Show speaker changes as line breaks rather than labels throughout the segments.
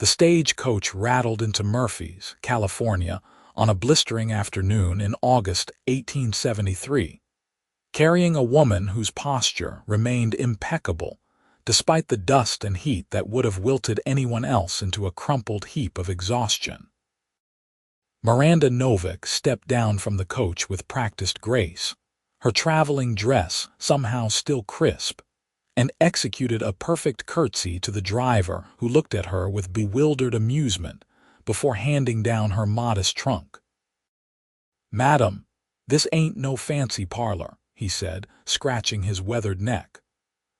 The stagecoach rattled into Murphy's, California, on a blistering afternoon in August 1873, carrying a woman whose posture remained impeccable despite the dust and heat that would have wilted anyone else into a crumpled heap of exhaustion. Miranda Novak stepped down from the coach with practiced grace, her traveling dress somehow still crisp, and executed a perfect curtsy to the driver, who looked at her with bewildered amusement before handing down her modest trunk. "Madam, this ain't no fancy parlor," he said, scratching his weathered neck.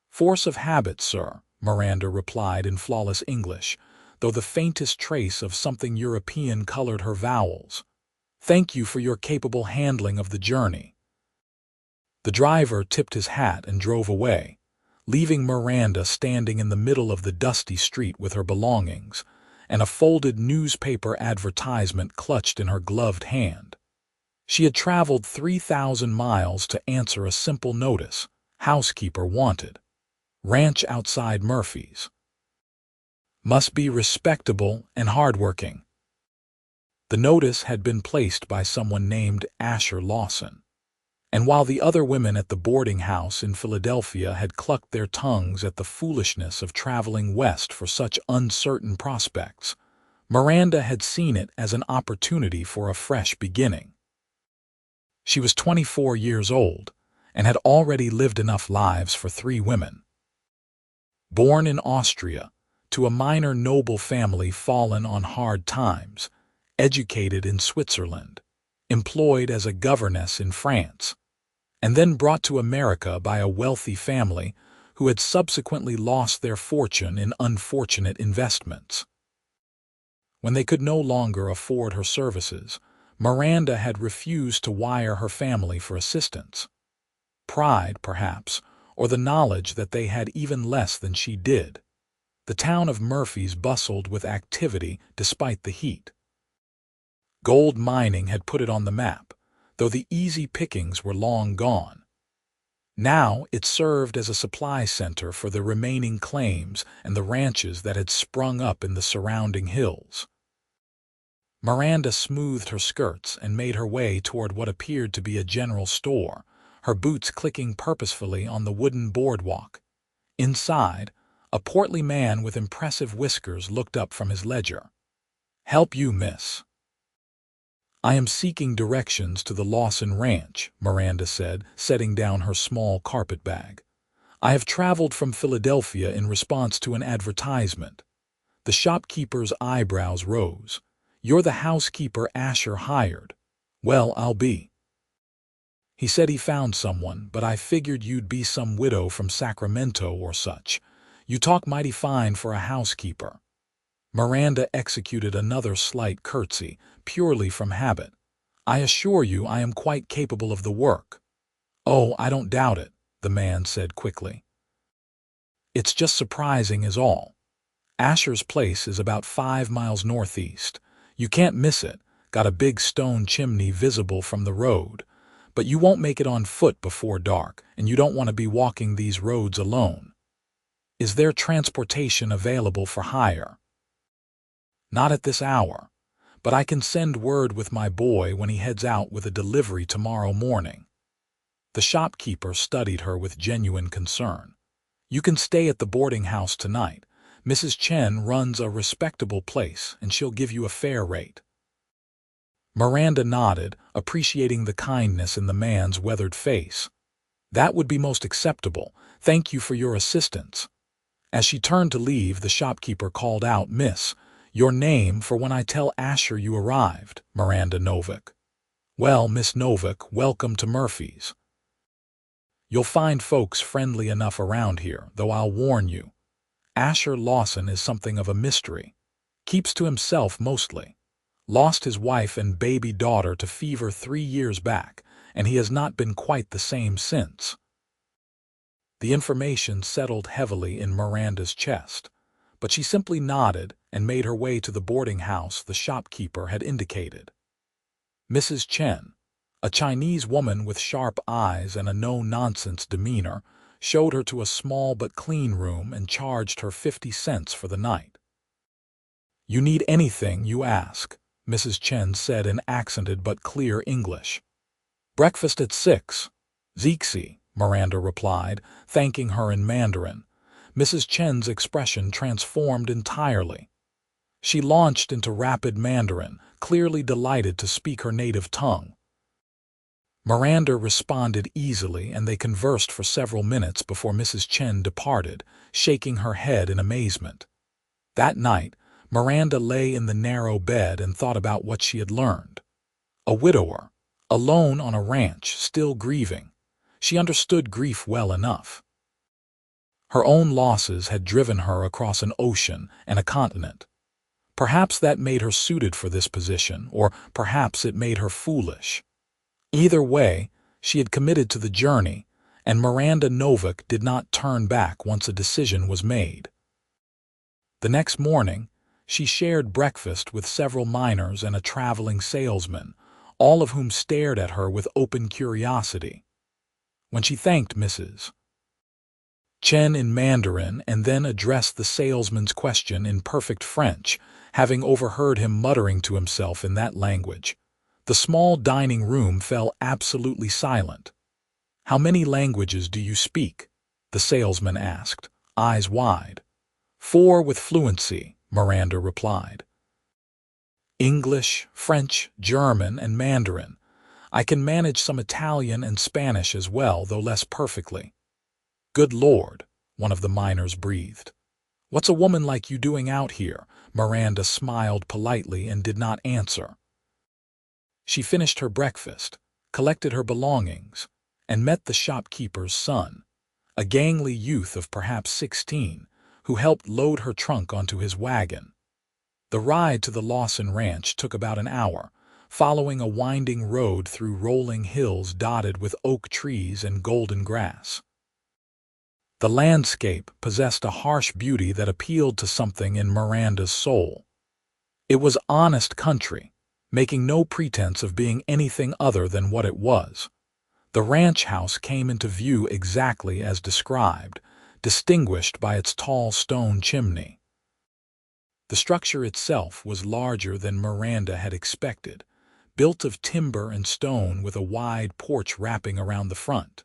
"Force of habit, sir," Miranda replied in flawless English, though the faintest trace of something European colored her vowels. "Thank you for your capable handling of the journey." The driver tipped his hat and drove away, leaving Miranda standing in the middle of the dusty street with her belongings and a folded newspaper advertisement clutched in her gloved hand. She had traveled 3,000 miles to answer a simple notice: "Housekeeper wanted. Ranch outside Murphy's. Must be respectable and hardworking." The notice had been placed by someone named Asher Lawson, and while the other women at the boarding house in Philadelphia had clucked their tongues at the foolishness of traveling west for such uncertain prospects, Miranda had seen it as an opportunity for a fresh beginning. She was 24 years old and had already lived enough lives for 3 women. Born in Austria, to a minor noble family fallen on hard times, educated in Switzerland, employed as a governess in France, and then brought to America by a wealthy family who had subsequently lost their fortune in unfortunate investments. When they could no longer afford her services, Miranda had refused to wire her family for assistance. Pride, perhaps, or the knowledge that they had even less than she did. The town of Murphy's bustled with activity despite the heat. Gold mining had put it on the map, though the easy pickings were long gone. Now it served as a supply center for the remaining claims and the ranches that had sprung up in the surrounding hills. Miranda smoothed her skirts and made her way toward what appeared to be a general store, her boots clicking purposefully on the wooden boardwalk. Inside, a portly man with impressive whiskers looked up from his ledger. "Help you, miss?" "I am seeking directions to the Lawson Ranch," Miranda said, setting down her small carpetbag. "I have traveled from Philadelphia in response to an advertisement." The shopkeeper's eyebrows rose. "You're the housekeeper Asher hired." "Well, I'll be." "He said he found someone, but I figured you'd be some widow from Sacramento or such. You talk mighty fine for a housekeeper." Miranda executed another slight curtsy, purely from habit. "I assure you I am quite capable of the work." "Oh, I don't doubt it," the man said quickly. "It's just surprising is all. Asher's place is about 5 miles northeast. You can't miss it, got a big stone chimney visible from the road. But you won't make it on foot before dark, and you don't want to be walking these roads alone. Is there transportation available for hire?" "Not at this hour, but I can send word with my boy when he heads out with a delivery tomorrow morning." The shopkeeper studied her with genuine concern. "You can stay at the boarding house tonight. Mrs. Chen runs a respectable place, and she'll give you a fair rate." Miranda nodded, appreciating the kindness in the man's weathered face. "That would be most acceptable. Thank you for your assistance." As she turned to leave, the shopkeeper called out, "Miss, your name for when I tell Asher you arrived." "Miranda Novak." "Well, Miss Novak, welcome to Murphy's. You'll find folks friendly enough around here, though I'll warn you. Asher Lawson is something of a mystery. Keeps to himself mostly. Lost his wife and baby daughter to fever 3 years back, and he has not been quite the same since." The information settled heavily in Miranda's chest, but she simply nodded and made her way to the boarding house the shopkeeper had indicated. Mrs. Chen, a Chinese woman with sharp eyes and a no-nonsense demeanor, showed her to a small but clean room and charged her 50 cents for the night. You need anything you ask, Mrs. Chen said in accented but clear English. Breakfast at 6. Zixi, Miranda replied, thanking her in Mandarin. Mrs. Chen's expression transformed entirely. She launched into rapid Mandarin, clearly delighted to speak her native tongue. Miranda responded easily, and they conversed for several minutes before Mrs. Chen departed, shaking her head in amazement. That night, Miranda lay in the narrow bed and thought about what she had learned. A widower, alone on a ranch, still grieving. She understood grief well enough. Her own losses had driven her across an ocean and a continent. Perhaps that made her suited for this position, or perhaps it made her foolish. Either way, she had committed to the journey, and Miranda Novak did not turn back once a decision was made. The next morning, she shared breakfast with several miners and a traveling salesman, all of whom stared at her with open curiosity. When she thanked Mrs. Chen in Mandarin and then addressed the salesman's question in perfect French, having overheard him muttering to himself in that language, the small dining room fell absolutely silent. "How many languages do you speak?" the salesman asked, eyes wide. "4 with fluency," Miranda replied. "English, French, German, and Mandarin. I can manage some Italian and Spanish as well, though less perfectly." "Good Lord," one of the miners breathed. "What's a woman like you doing out here?" Miranda smiled politely and did not answer. She finished her breakfast, collected her belongings, and met the shopkeeper's son, a gangly youth of perhaps 16, who helped load her trunk onto his wagon. The ride to the Lawson ranch took about an hour, following a winding road through rolling hills dotted with oak trees and golden grass. The landscape possessed a harsh beauty that appealed to something in Miranda's soul. It was honest country, making no pretense of being anything other than what it was. The ranch house came into view exactly as described, distinguished by its tall stone chimney. The structure itself was larger than Miranda had expected, built of timber and stone with a wide porch wrapping around the front.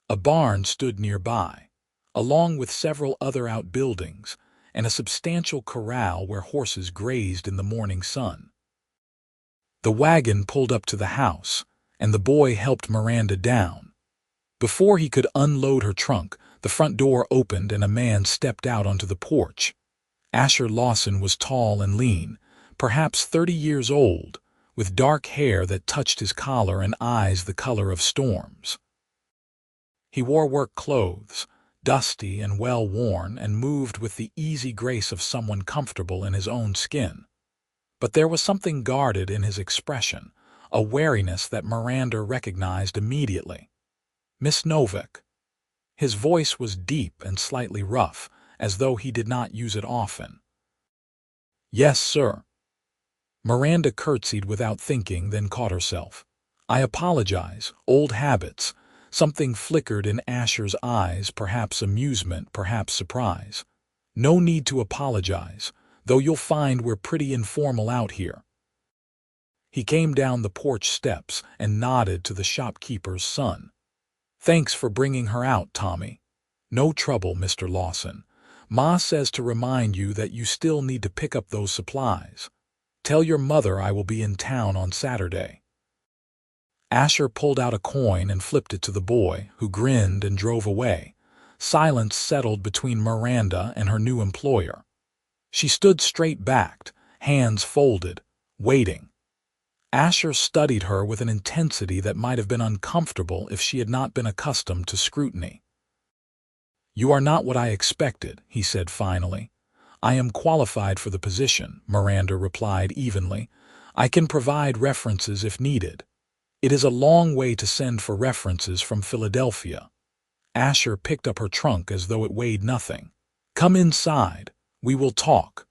A barn stood nearby, along with several other outbuildings, and a substantial corral where horses grazed in the morning sun. The wagon pulled up to the house, and the boy helped Miranda down. Before he could unload her trunk, the front door opened and a man stepped out onto the porch. Asher Lawson was tall and lean, perhaps 30 years old, with dark hair that touched his collar and eyes the color of storms. He wore work clothes, dusty and well-worn, and moved with the easy grace of someone comfortable in his own skin. But there was something guarded in his expression, a wariness that Miranda recognized immediately. "Miss Novak." His voice was deep and slightly rough, as though he did not use it often. "Yes, sir." Miranda curtsied without thinking, then caught herself. "I apologize. Old habits." Something flickered in Asher's eyes, perhaps amusement, perhaps surprise. "No need to apologize, though you'll find we're pretty informal out here." He came down the porch steps and nodded to the shopkeeper's son. "Thanks for bringing her out, Tommy." "No trouble, Mr. Lawson. Ma says to remind you that you still need to pick up those supplies. Tell your mother I will be in town on Saturday." Asher pulled out a coin and flipped it to the boy, who grinned and drove away. Silence settled between Miranda and her new employer. She stood straight-backed, hands folded, waiting. Asher studied her with an intensity that might have been uncomfortable if she had not been accustomed to scrutiny. "You are not what I expected," he said finally. "I am qualified for the position," Miranda replied evenly. "I can provide references if needed. It is a long way to send for references from Philadelphia." Asher picked up her trunk as though it weighed nothing. "Come inside. We will talk."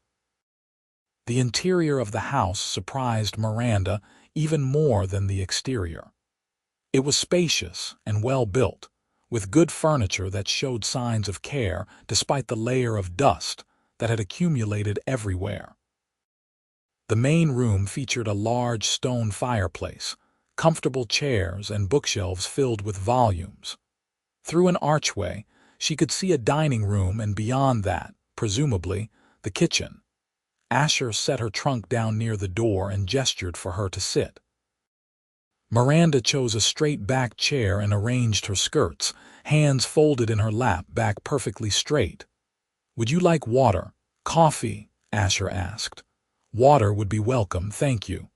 The interior of the house surprised Miranda even more than the exterior. It was spacious and well built, with good furniture that showed signs of care despite the layer of dust that had accumulated everywhere. The main room featured a large stone fireplace, comfortable chairs, and bookshelves filled with volumes. Through an archway, she could see a dining room and beyond that, presumably, the kitchen. Asher set her trunk down near the door and gestured for her to sit. Miranda chose a straight-back chair and arranged her skirts, hands folded in her lap, back perfectly straight. "Would you like water? Coffee?" Asher asked. "Water would be welcome, thank you."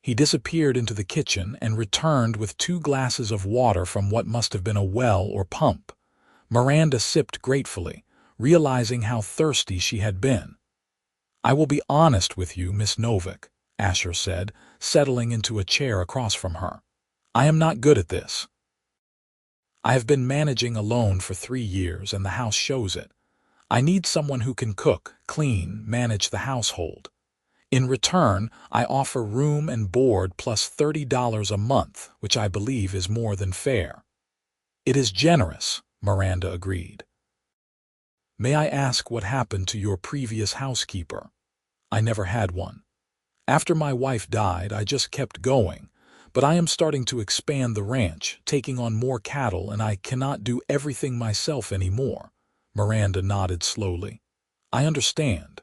He disappeared into the kitchen and returned with 2 glasses of water from what must have been a well or pump. Miranda sipped gratefully, realizing how thirsty she had been. "I will be honest with you, Miss Novak," Asher said, settling into a chair across from her. "I am not good at this. I have been managing alone for 3 years, and the house shows it. I need someone who can cook, clean, manage the household. In return, I offer room and board plus $30 a month, which I believe is more than fair." "It is generous," Miranda agreed. "May I ask what happened to your previous housekeeper?" "I never had one. After my wife died, I just kept going, but I am starting to expand the ranch, taking on more cattle, and I cannot do everything myself anymore." Miranda nodded slowly. "I understand.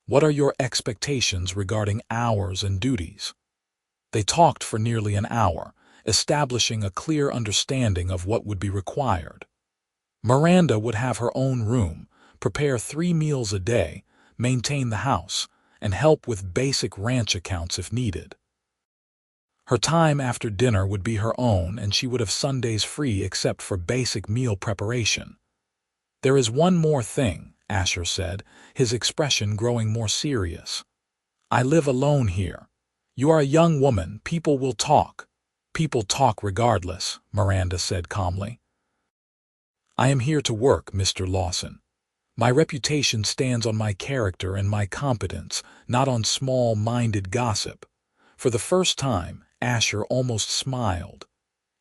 What are your expectations regarding hours and duties?" They talked for nearly an hour, establishing a clear understanding of what would be required. Miranda would have her own room, prepare 3 meals a day, maintain the house, and help with basic ranch accounts if needed. Her time after dinner would be her own, and she would have Sundays free except for basic meal preparation. "There is one more thing," Asher said, his expression growing more serious. "I live alone here. You are a young woman. People will talk." "People talk regardless," Miranda said calmly. "I am here to work, Mr. Lawson. My reputation stands on my character and my competence, not on small-minded gossip." For the first time, Asher almost smiled.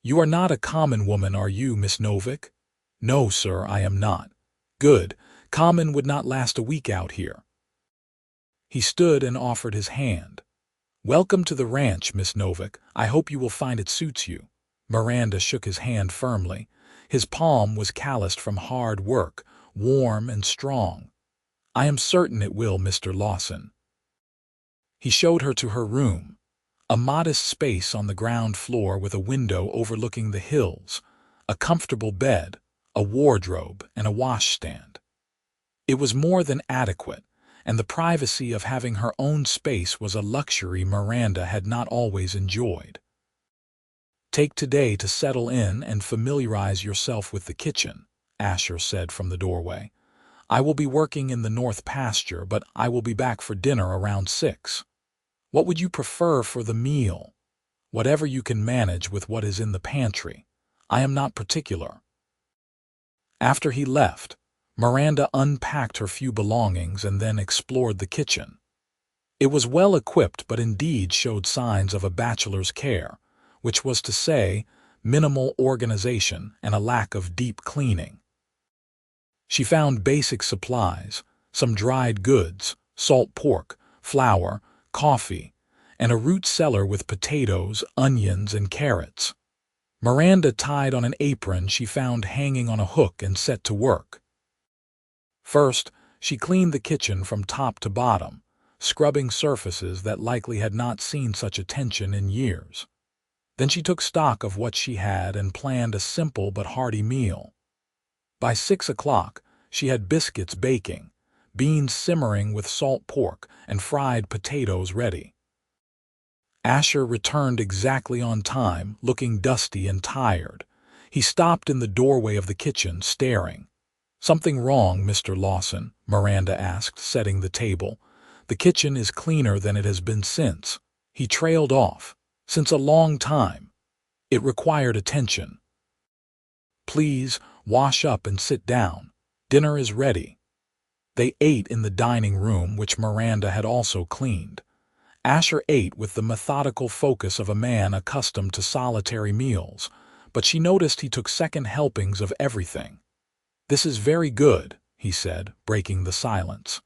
"You are not a common woman, are you, Miss Novak?" "No, sir, I am not." "Good. Common would not last a week out here." He stood and offered his hand. "Welcome to the ranch, Miss Novak. I hope you will find it suits you." Miranda shook his hand firmly. His palm was calloused from hard work, warm and strong. "I am certain it will, Mr. Lawson." He showed her to her room, a modest space on the ground floor with a window overlooking the hills, a comfortable bed, a wardrobe, and a washstand. It was more than adequate, and the privacy of having her own space was a luxury Miranda had not always enjoyed. "Take today to settle in and familiarize yourself with the kitchen," Asher said from the doorway. "I will be working in the north pasture, but I will be back for dinner around 6. What would you prefer for the meal?" "Whatever you can manage with what is in the pantry. I am not particular." After he left, Miranda unpacked her few belongings and then explored the kitchen. It was well equipped, but indeed showed signs of a bachelor's care, which was to say, minimal organization and a lack of deep cleaning. She found basic supplies, some dried goods, salt pork, flour, coffee, and a root cellar with potatoes, onions, and carrots. Miranda tied on an apron she found hanging on a hook and set to work. First, she cleaned the kitchen from top to bottom, scrubbing surfaces that likely had not seen such attention in years. Then she took stock of what she had and planned a simple but hearty meal. By 6 o'clock, she had biscuits baking, beans simmering with salt pork, and fried potatoes ready. Asher returned exactly on time, looking dusty and tired. He stopped in the doorway of the kitchen, staring. "Something wrong, Mr. Lawson?" Miranda asked, setting the table. "The kitchen is cleaner than it has been since." He trailed off. "Since a long time. It required attention." "Please, wash up and sit down. Dinner is ready." They ate in the dining room, which Miranda had also cleaned. Asher ate with the methodical focus of a man accustomed to solitary meals, but she noticed he took second helpings of everything. "This is very good," he said, breaking the silence.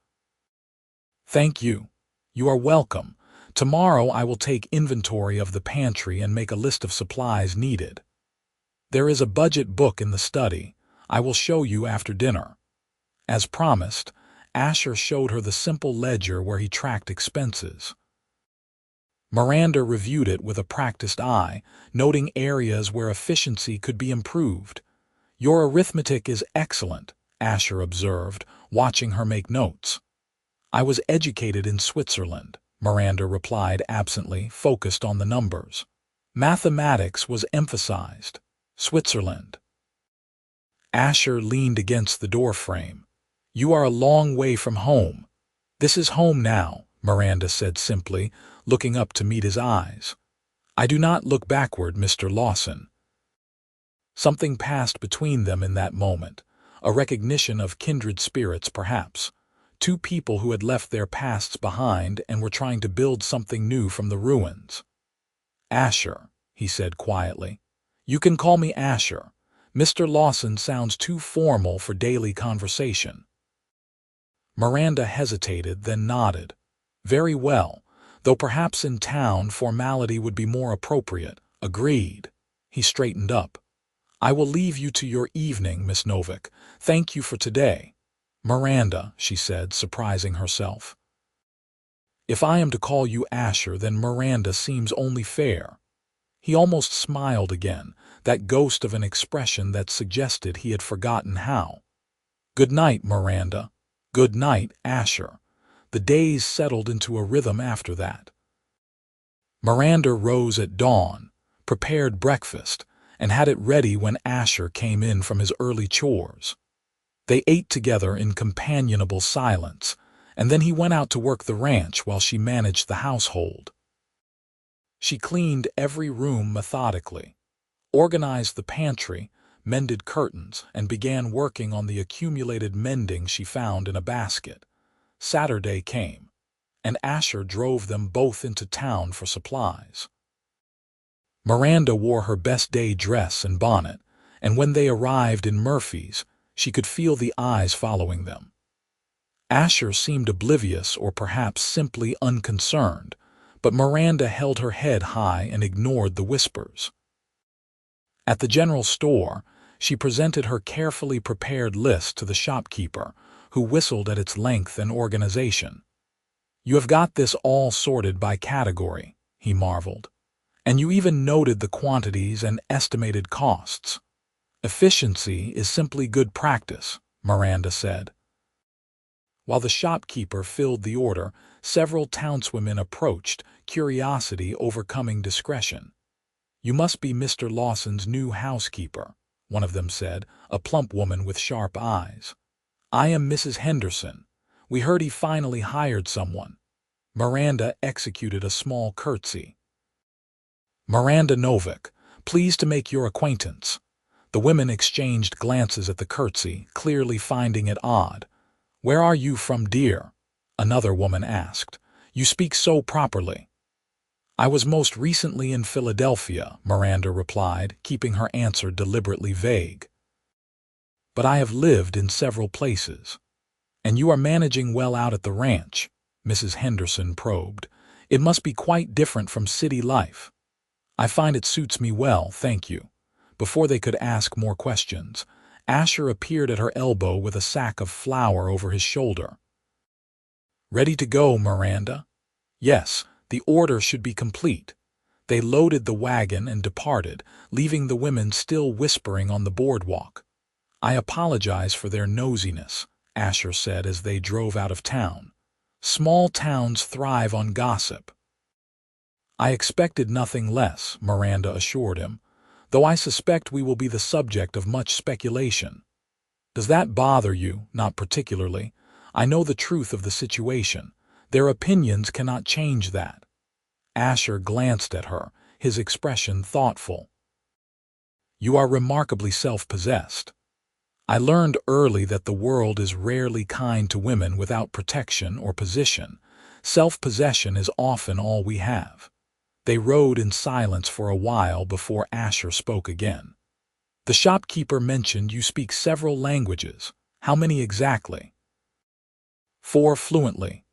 "Thank you." You are welcome. Tomorrow I will take inventory of the pantry and make a list of supplies needed. There is a budget book in the study. I will show you after dinner. As promised, Asher showed her the simple ledger where he tracked expenses. Miranda reviewed it with a practiced eye, noting areas where efficiency could be improved. Your arithmetic is excellent, Asher observed, watching her make notes. I was educated in Switzerland, Miranda replied absently, focused on the numbers. Mathematics was emphasized. Switzerland. Asher leaned against the doorframe. You are a long way from home. This is home now, Miranda said simply, looking up to meet his eyes. I do not look backward, Mr. Lawson. Something passed between them in that moment, a recognition of kindred spirits perhaps. Two people who had left their pasts behind and were trying to build something new from the ruins. Asher, he said quietly. You can call me Asher. Mr. Lawson sounds too formal for daily conversation. Miranda hesitated, then nodded. Very well, though perhaps in town formality would be more appropriate. Agreed. He straightened up. I will leave you to your evening, Miss Novak. Thank you for today. Miranda, she said, surprising herself. If I am to call you Asher, then Miranda seems only fair. He almost smiled again, that ghost of an expression that suggested he had forgotten how. Good night, Miranda. Good night, Asher. The days settled into a rhythm after that. Miranda rose at dawn, prepared breakfast, and had it ready when Asher came in from his early chores. They ate together in companionable silence, and then he went out to work the ranch while she managed the household. She cleaned every room methodically, organized the pantry, mended curtains, and began working on the accumulated mending she found in a basket. Saturday came, and Asher drove them both into town for supplies. Miranda wore her best day dress and bonnet, and when they arrived in Murphy's, she could feel the eyes following them. Asher seemed oblivious or perhaps simply unconcerned, but Miranda held her head high and ignored the whispers. At the general store, she presented her carefully prepared list to the shopkeeper, who whistled at its length and organization. You have got this all sorted by category, he marveled. And you even noted the quantities and estimated costs. Efficiency is simply good practice, Miranda said. While the shopkeeper filled the order, several townswomen approached, curiosity overcoming discretion. You must be Mr. Lawson's new housekeeper, one of them said, a plump woman with sharp eyes. I am Mrs. Henderson. We heard he finally hired someone. Miranda executed a small curtsy. Miranda Novak, pleased to make your acquaintance. The women exchanged glances at the curtsy, clearly finding it odd. Where are you from, dear? Another woman asked. You speak so properly. I was most recently in Philadelphia, Miranda replied, keeping her answer deliberately vague. But I have lived in several places. And you are managing well out at the ranch, Mrs. Henderson probed. It must be quite different from city life. I find it suits me well, thank you. Before they could ask more questions, Asher appeared at her elbow with a sack of flour over his shoulder. Ready to go, Miranda? Yes, the order should be complete. They loaded the wagon and departed, leaving the women still whispering on the boardwalk. I apologize for their nosiness, Asher said as they drove out of town. Small towns thrive on gossip. I expected nothing less, Miranda assured him, though I suspect we will be the subject of much speculation. Does that bother you? Not particularly. I know the truth of the situation. Their opinions cannot change that. Asher glanced at her, his expression thoughtful. You are remarkably self-possessed. I learned early that the world is rarely kind to women without protection or position. Self-possession is often all we have. They rode in silence for a while before Asher spoke again. The shopkeeper mentioned you speak several languages. How many exactly? 4 fluently.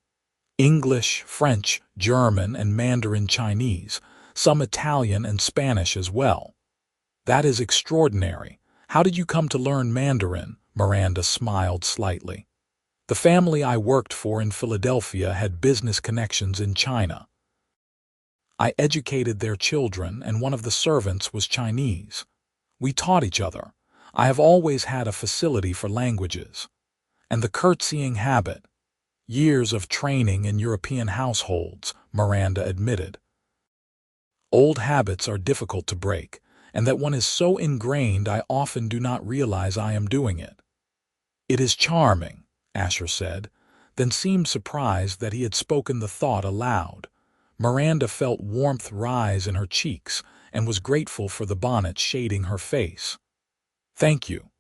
English, French, German, and Mandarin Chinese, some Italian and Spanish as well. That is extraordinary. How did you come to learn Mandarin? Miranda smiled slightly. The family I worked for in Philadelphia had business connections in China. I educated their children, and one of the servants was Chinese. We taught each other. I have always had a facility for languages. And the curtsying habit. Years of training in European households, Miranda admitted. Old habits are difficult to break, and that one is so ingrained I often do not realize I am doing it. It is charming, Asher said, then seemed surprised that he had spoken the thought aloud. Miranda felt warmth rise in her cheeks and was grateful for the bonnet shading her face. Thank you.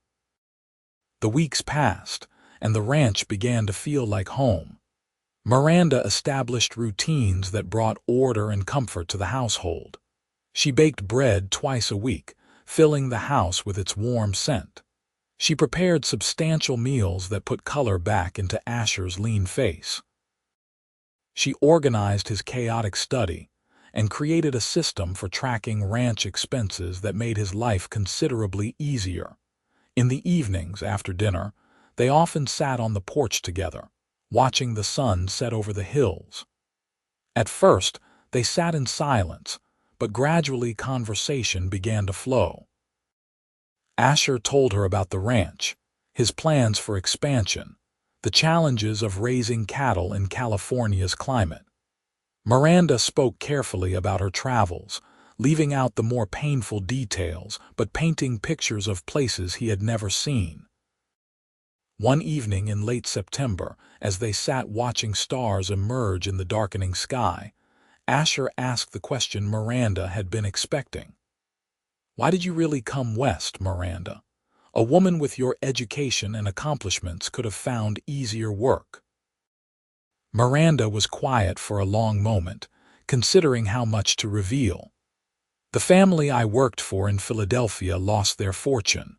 The weeks passed, and the ranch began to feel like home. Miranda established routines that brought order and comfort to the household. She baked bread twice a week, filling the house with its warm scent. She prepared substantial meals that put color back into Asher's lean face. She organized his chaotic study and created a system for tracking ranch expenses that made his life considerably easier. In the evenings after dinner, they often sat on the porch together, watching the sun set over the hills. At first, they sat in silence, but gradually conversation began to flow. Asher told her about the ranch, his plans for expansion, the challenges of raising cattle in California's climate. Miranda spoke carefully about her travels, leaving out the more painful details but painting pictures of places he had never seen. One evening in late September, as they sat watching stars emerge in the darkening sky, Asher asked the question Miranda had been expecting. Why did you really come west, Miranda? A woman with your education and accomplishments could have found easier work. Miranda was quiet for a long moment, considering how much to reveal. The family I worked for in Philadelphia lost their fortune.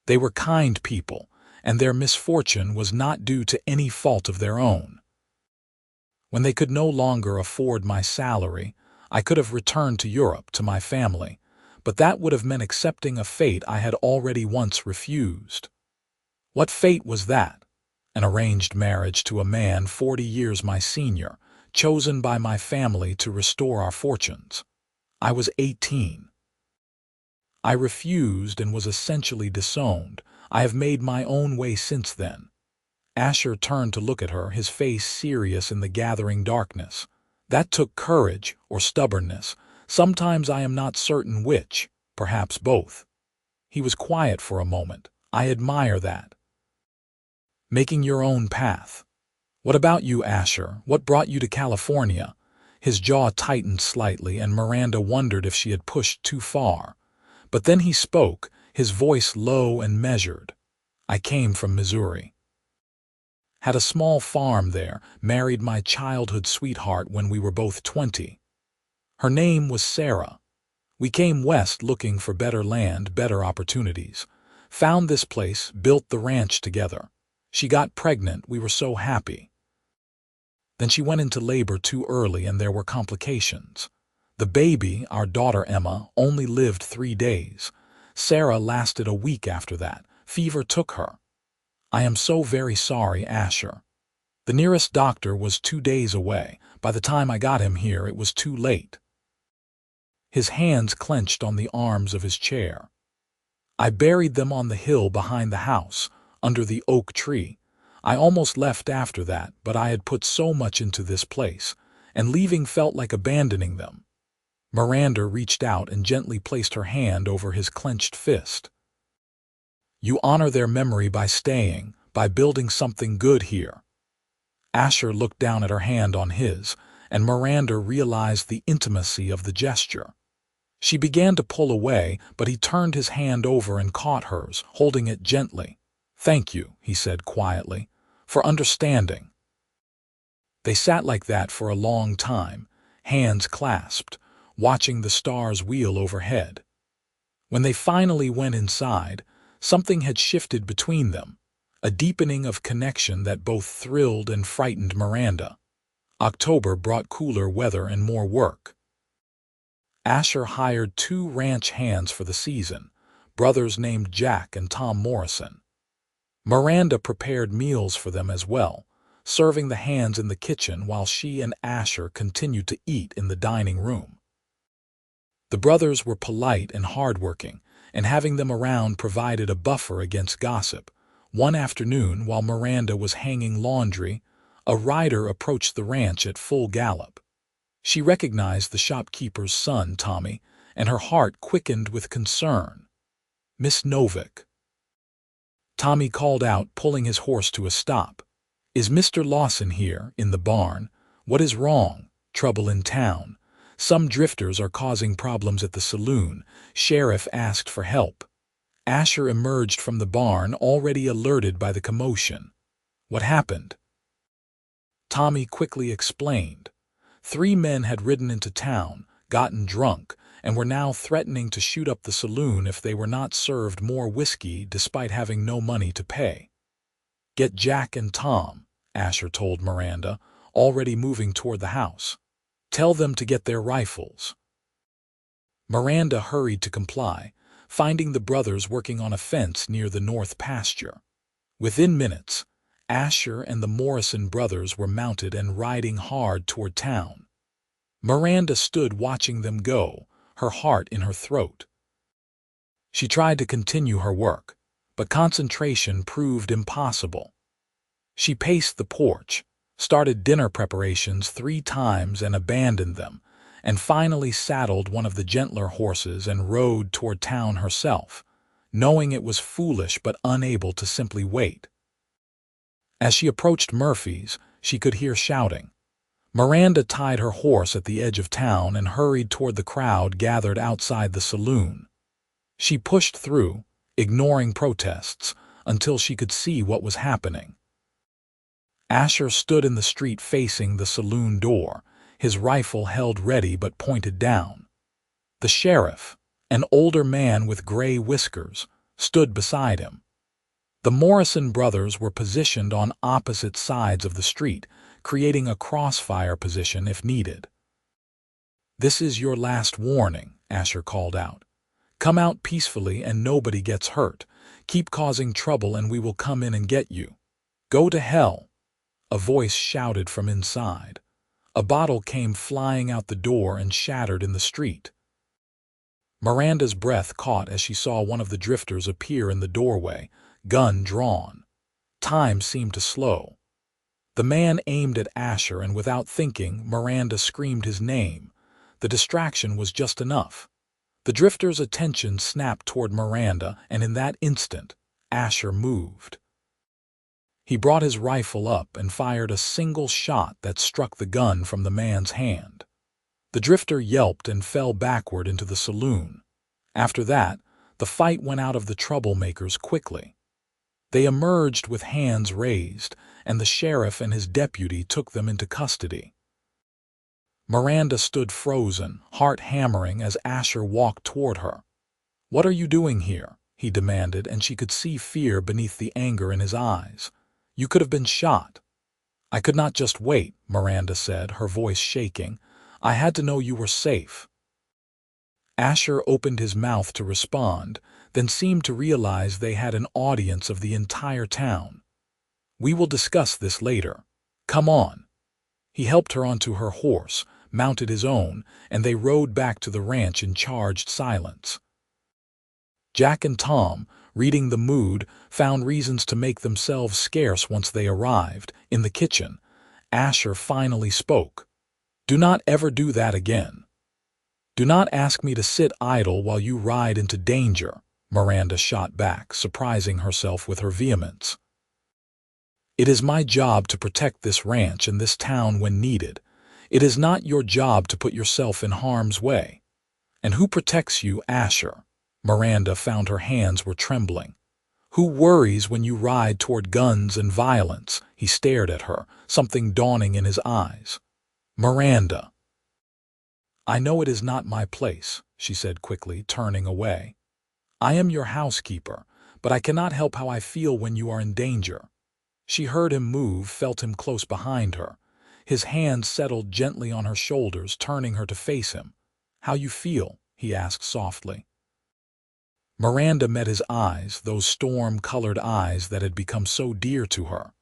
They were kind people, and their misfortune was not due to any fault of their own. When they could no longer afford my salary, I could have returned to Europe to my family, but that would have meant accepting a fate I had already once refused. What fate was that? An arranged marriage to a man 40 years my senior, chosen by my family to restore our fortunes. I was 18. I refused and was essentially disowned. I have made my own way since then. Asher turned to look at her, his face serious in the gathering darkness. That took courage or stubbornness. Sometimes I am not certain which, perhaps both. He was quiet for a moment. I admire that. Making your own path. What about you, Asher? What brought you to California? His jaw tightened slightly, and Miranda wondered if she had pushed too far. But then he spoke, his voice low and measured. I came from Missouri. Had a small farm there, married my childhood sweetheart when we were both 20. Her name was Sarah. We came west looking for better land, better opportunities. Found this place, built the ranch together. She got pregnant, we were so happy. Then she went into labor too early and there were complications. The baby, our daughter Emma, only lived 3 days. Sarah lasted a week after that. Fever took her. I am so very sorry, Asher. The nearest doctor was 2 days away. By the time I got him here, it was too late. His hands clenched on the arms of his chair. I buried them on the hill behind the house, under the oak tree. I almost left after that, but I had put so much into this place, and leaving felt like abandoning them. Miranda reached out and gently placed her hand over his clenched fist. You honor their memory by staying, by building something good here. Asher looked down at her hand on his, and Miranda realized the intimacy of the gesture. She began to pull away, but he turned his hand over and caught hers, holding it gently. Thank you, he said quietly, for understanding. They sat like that for a long time, hands clasped, watching the stars wheel overhead. When they finally went inside, something had shifted between them, a deepening of connection that both thrilled and frightened Miranda. October brought cooler weather and more work. Asher hired 2 ranch hands for the season, brothers named Jack and Tom Morrison. Miranda prepared meals for them as well, serving the hands in the kitchen while she and Asher continued to eat in the dining room. The brothers were polite and hardworking, and having them around provided a buffer against gossip. One afternoon, while Miranda was hanging laundry, a rider approached the ranch at full gallop. She recognized the shopkeeper's son, Tommy, and her heart quickened with concern. "Miss Novak." Tommy called out, pulling his horse to a stop. "Is Mr. Lawson here, in the barn? What is wrong? Trouble in town? Some drifters are causing problems at the saloon. Sheriff asked for help." Asher emerged from the barn, already alerted by the commotion. "What happened?" Tommy quickly explained. 3 men had ridden into town, gotten drunk, and were now threatening to shoot up the saloon if they were not served more whiskey despite having no money to pay. "Get Jack and Tom," Asher told Miranda, already moving toward the house. "Tell them to get their rifles." Miranda hurried to comply, finding the brothers working on a fence near the north pasture. Within minutes, Asher and the Morrison brothers were mounted and riding hard toward town. Miranda stood watching them go, her heart in her throat. She tried to continue her work, but concentration proved impossible. She paced the porch, started dinner preparations 3 times and abandoned them, and finally saddled one of the gentler horses and rode toward town herself, knowing it was foolish but unable to simply wait. As she approached Murphy's, she could hear shouting. Miranda tied her horse at the edge of town and hurried toward the crowd gathered outside the saloon. She pushed through, ignoring protests, until she could see what was happening. Asher stood in the street facing the saloon door, his rifle held ready but pointed down. The sheriff, an older man with gray whiskers, stood beside him. The Morrison brothers were positioned on opposite sides of the street, creating a crossfire position if needed. "This is your last warning," Asher called out. "Come out peacefully and nobody gets hurt. Keep causing trouble and we will come in and get you." "Go to hell," a voice shouted from inside. A bottle came flying out the door and shattered in the street. Miranda's breath caught as she saw one of the drifters appear in the doorway, gun drawn. Time seemed to slow. The man aimed at Asher, and without thinking, Miranda screamed his name. The distraction was just enough. The drifter's attention snapped toward Miranda, and in that instant, Asher moved. He brought his rifle up and fired a single shot that struck the gun from the man's hand. The drifter yelped and fell backward into the saloon. After that, the fight went out of the troublemakers quickly. They emerged with hands raised, and the sheriff and his deputy took them into custody. Miranda stood frozen, heart hammering as Asher walked toward her. "What are you doing here?" he demanded, and she could see fear beneath the anger in his eyes. "You could have been shot." "I could not just wait," Miranda said, her voice shaking. "I had to know you were safe." Asher opened his mouth to respond, then seemed to realize they had an audience of the entire town. "We will discuss this later. Come on." He helped her onto her horse, mounted his own, and they rode back to the ranch in charged silence. Jack and Tom, reading the mood, found reasons to make themselves scarce once they arrived. In the kitchen, Asher finally spoke. "Do not ever do that again." "Do not ask me to sit idle while you ride into danger," Miranda shot back, surprising herself with her vehemence. "It is my job to protect this ranch and this town when needed. It is not your job to put yourself in harm's way." "And who protects you, Asher?" Miranda found her hands were trembling. "Who worries when you ride toward guns and violence?" He stared at her, something dawning in his eyes. "Miranda." "I know it is not my place," she said quickly, turning away. "I am your housekeeper, but I cannot help how I feel when you are in danger." She heard him move, felt him close behind her. His hand settled gently on her shoulders, turning her to face him. "How you feel?" he asked softly. Miranda met his eyes, those storm-colored eyes that had become so dear to her.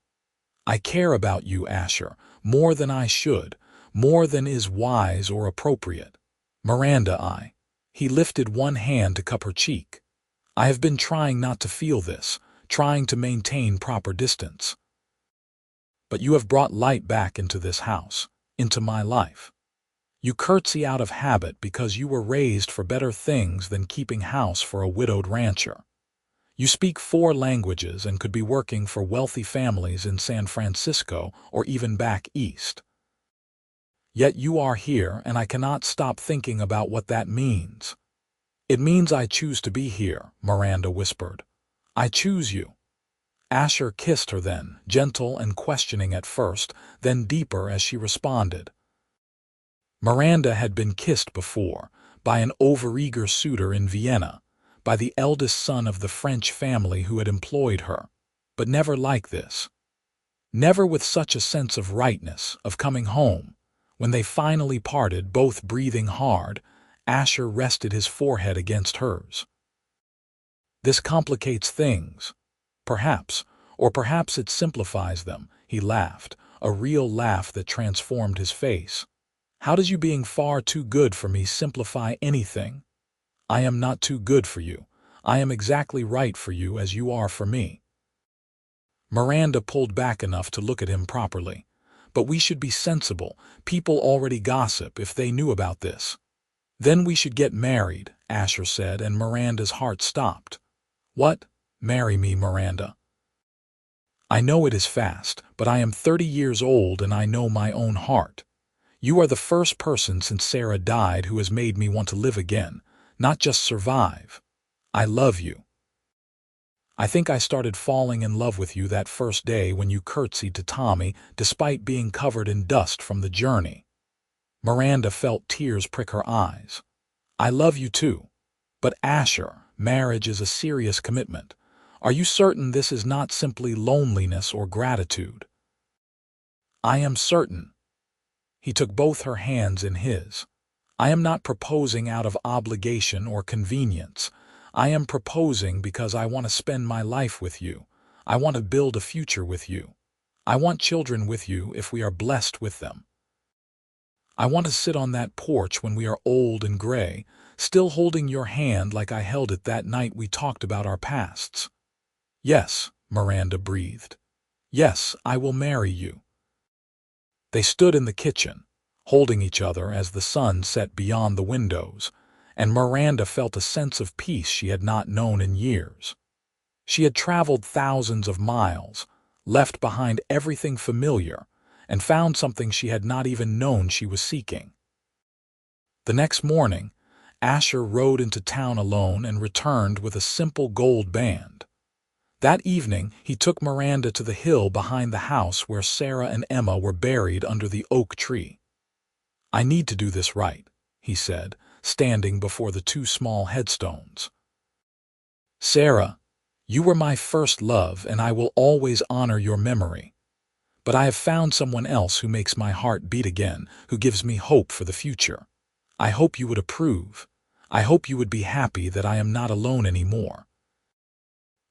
"I care about you, Asher, more than I should, more than is wise or appropriate. Miranda, He lifted one hand to cup her cheek. "I have been trying not to feel this, trying to maintain proper distance. But you have brought light back into this house, into my life. You curtsy out of habit because you were raised for better things than keeping house for a widowed rancher. You speak 4 languages and could be working for wealthy families in San Francisco or even back east. Yet you are here, and I cannot stop thinking about what that means." "It means I choose to be here," Miranda whispered. "I choose you." Asher kissed her then, gentle and questioning at first, then deeper as she responded. Miranda had been kissed before, by an overeager suitor in Vienna, by the eldest son of the French family who had employed her, but never like this. Never with such a sense of rightness, of coming home. When they finally parted, both breathing hard, Asher rested his forehead against hers. "This complicates things. Perhaps, or perhaps it simplifies them," he laughed, a real laugh that transformed his face. "How does you being far too good for me simplify anything? I am not too good for you. I am exactly right for you as you are for me." Miranda pulled back enough to look at him properly. "But we should be sensible. People already gossip if they knew about this." "Then we should get married," Asher said, and Miranda's heart stopped. "What? Marry me, Miranda? I know it is fast, but I am 30 years old and I know my own heart. You are the first person since Sarah died who has made me want to live again, not just survive. I love you. I think I started falling in love with you that first day when you curtsied to Tommy despite being covered in dust from the journey." Miranda felt tears prick her eyes. "I love you too. But Asher, marriage is a serious commitment. Are you certain this is not simply loneliness or gratitude?" "I am certain." He took both her hands in his. "I am not proposing out of obligation or convenience. I am proposing because I want to spend my life with you. I want to build a future with you. I want children with you if we are blessed with them. I want to sit on that porch when we are old and gray, still holding your hand like I held it that night we talked about our pasts." "Yes," Miranda breathed. "Yes, I will marry you." They stood in the kitchen, holding each other as the sun set beyond the windows, and Miranda felt a sense of peace she had not known in years. She had traveled thousands of miles, left behind everything familiar, and found something she had not even known she was seeking. The next morning, Asher rode into town alone and returned with a simple gold band. That evening, he took Miranda to the hill behind the house where Sarah and Emma were buried under the oak tree. "I need to do this right," he said, standing before the 2 small headstones. "Sarah, you were my first love and I will always honor your memory. But I have found someone else who makes my heart beat again, who gives me hope for the future. I hope you would approve. I hope you would be happy that I am not alone anymore."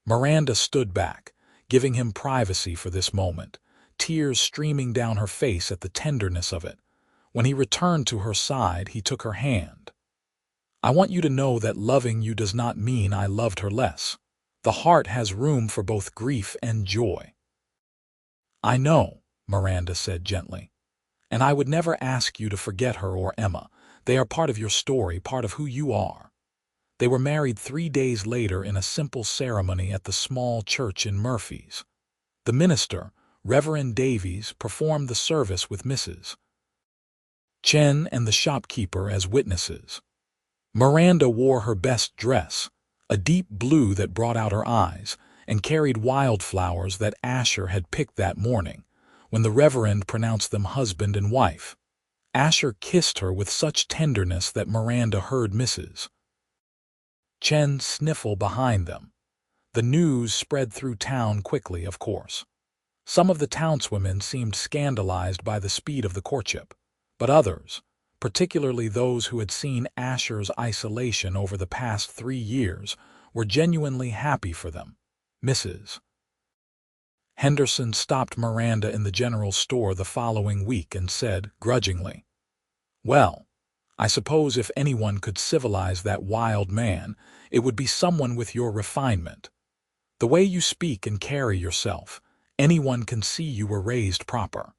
Miranda stood back, giving him privacy for this moment, tears streaming down her face at the tenderness of it. When he returned to her side, he took her hand. "I want you to know that loving you does not mean I loved her less. The heart has room for both grief and joy." "I know," Miranda said gently. "And I would never ask you to forget her or Emma. They are part of your story, part of who you are." They were married 3 days later in a simple ceremony at the small church in Murphy's. The minister, Reverend Davies, performed the service with Mrs. Chen and the shopkeeper as witnesses. Miranda wore her best dress, a deep blue that brought out her eyes, and carried wildflowers that Asher had picked that morning, when the Reverend pronounced them husband and wife. Asher kissed her with such tenderness that Miranda heard Mrs. Chen sniffle behind them. The news spread through town quickly, of course. Some of the townswomen seemed scandalized by the speed of the courtship, but others, particularly those who had seen Asher's isolation over the past 3 years, were genuinely happy for them. Mrs. Henderson stopped Miranda in the general store the following week and said, grudgingly, "Well, I suppose if anyone could civilize that wild man, it would be someone with your refinement. The way you speak and carry yourself, anyone can see you were raised proper."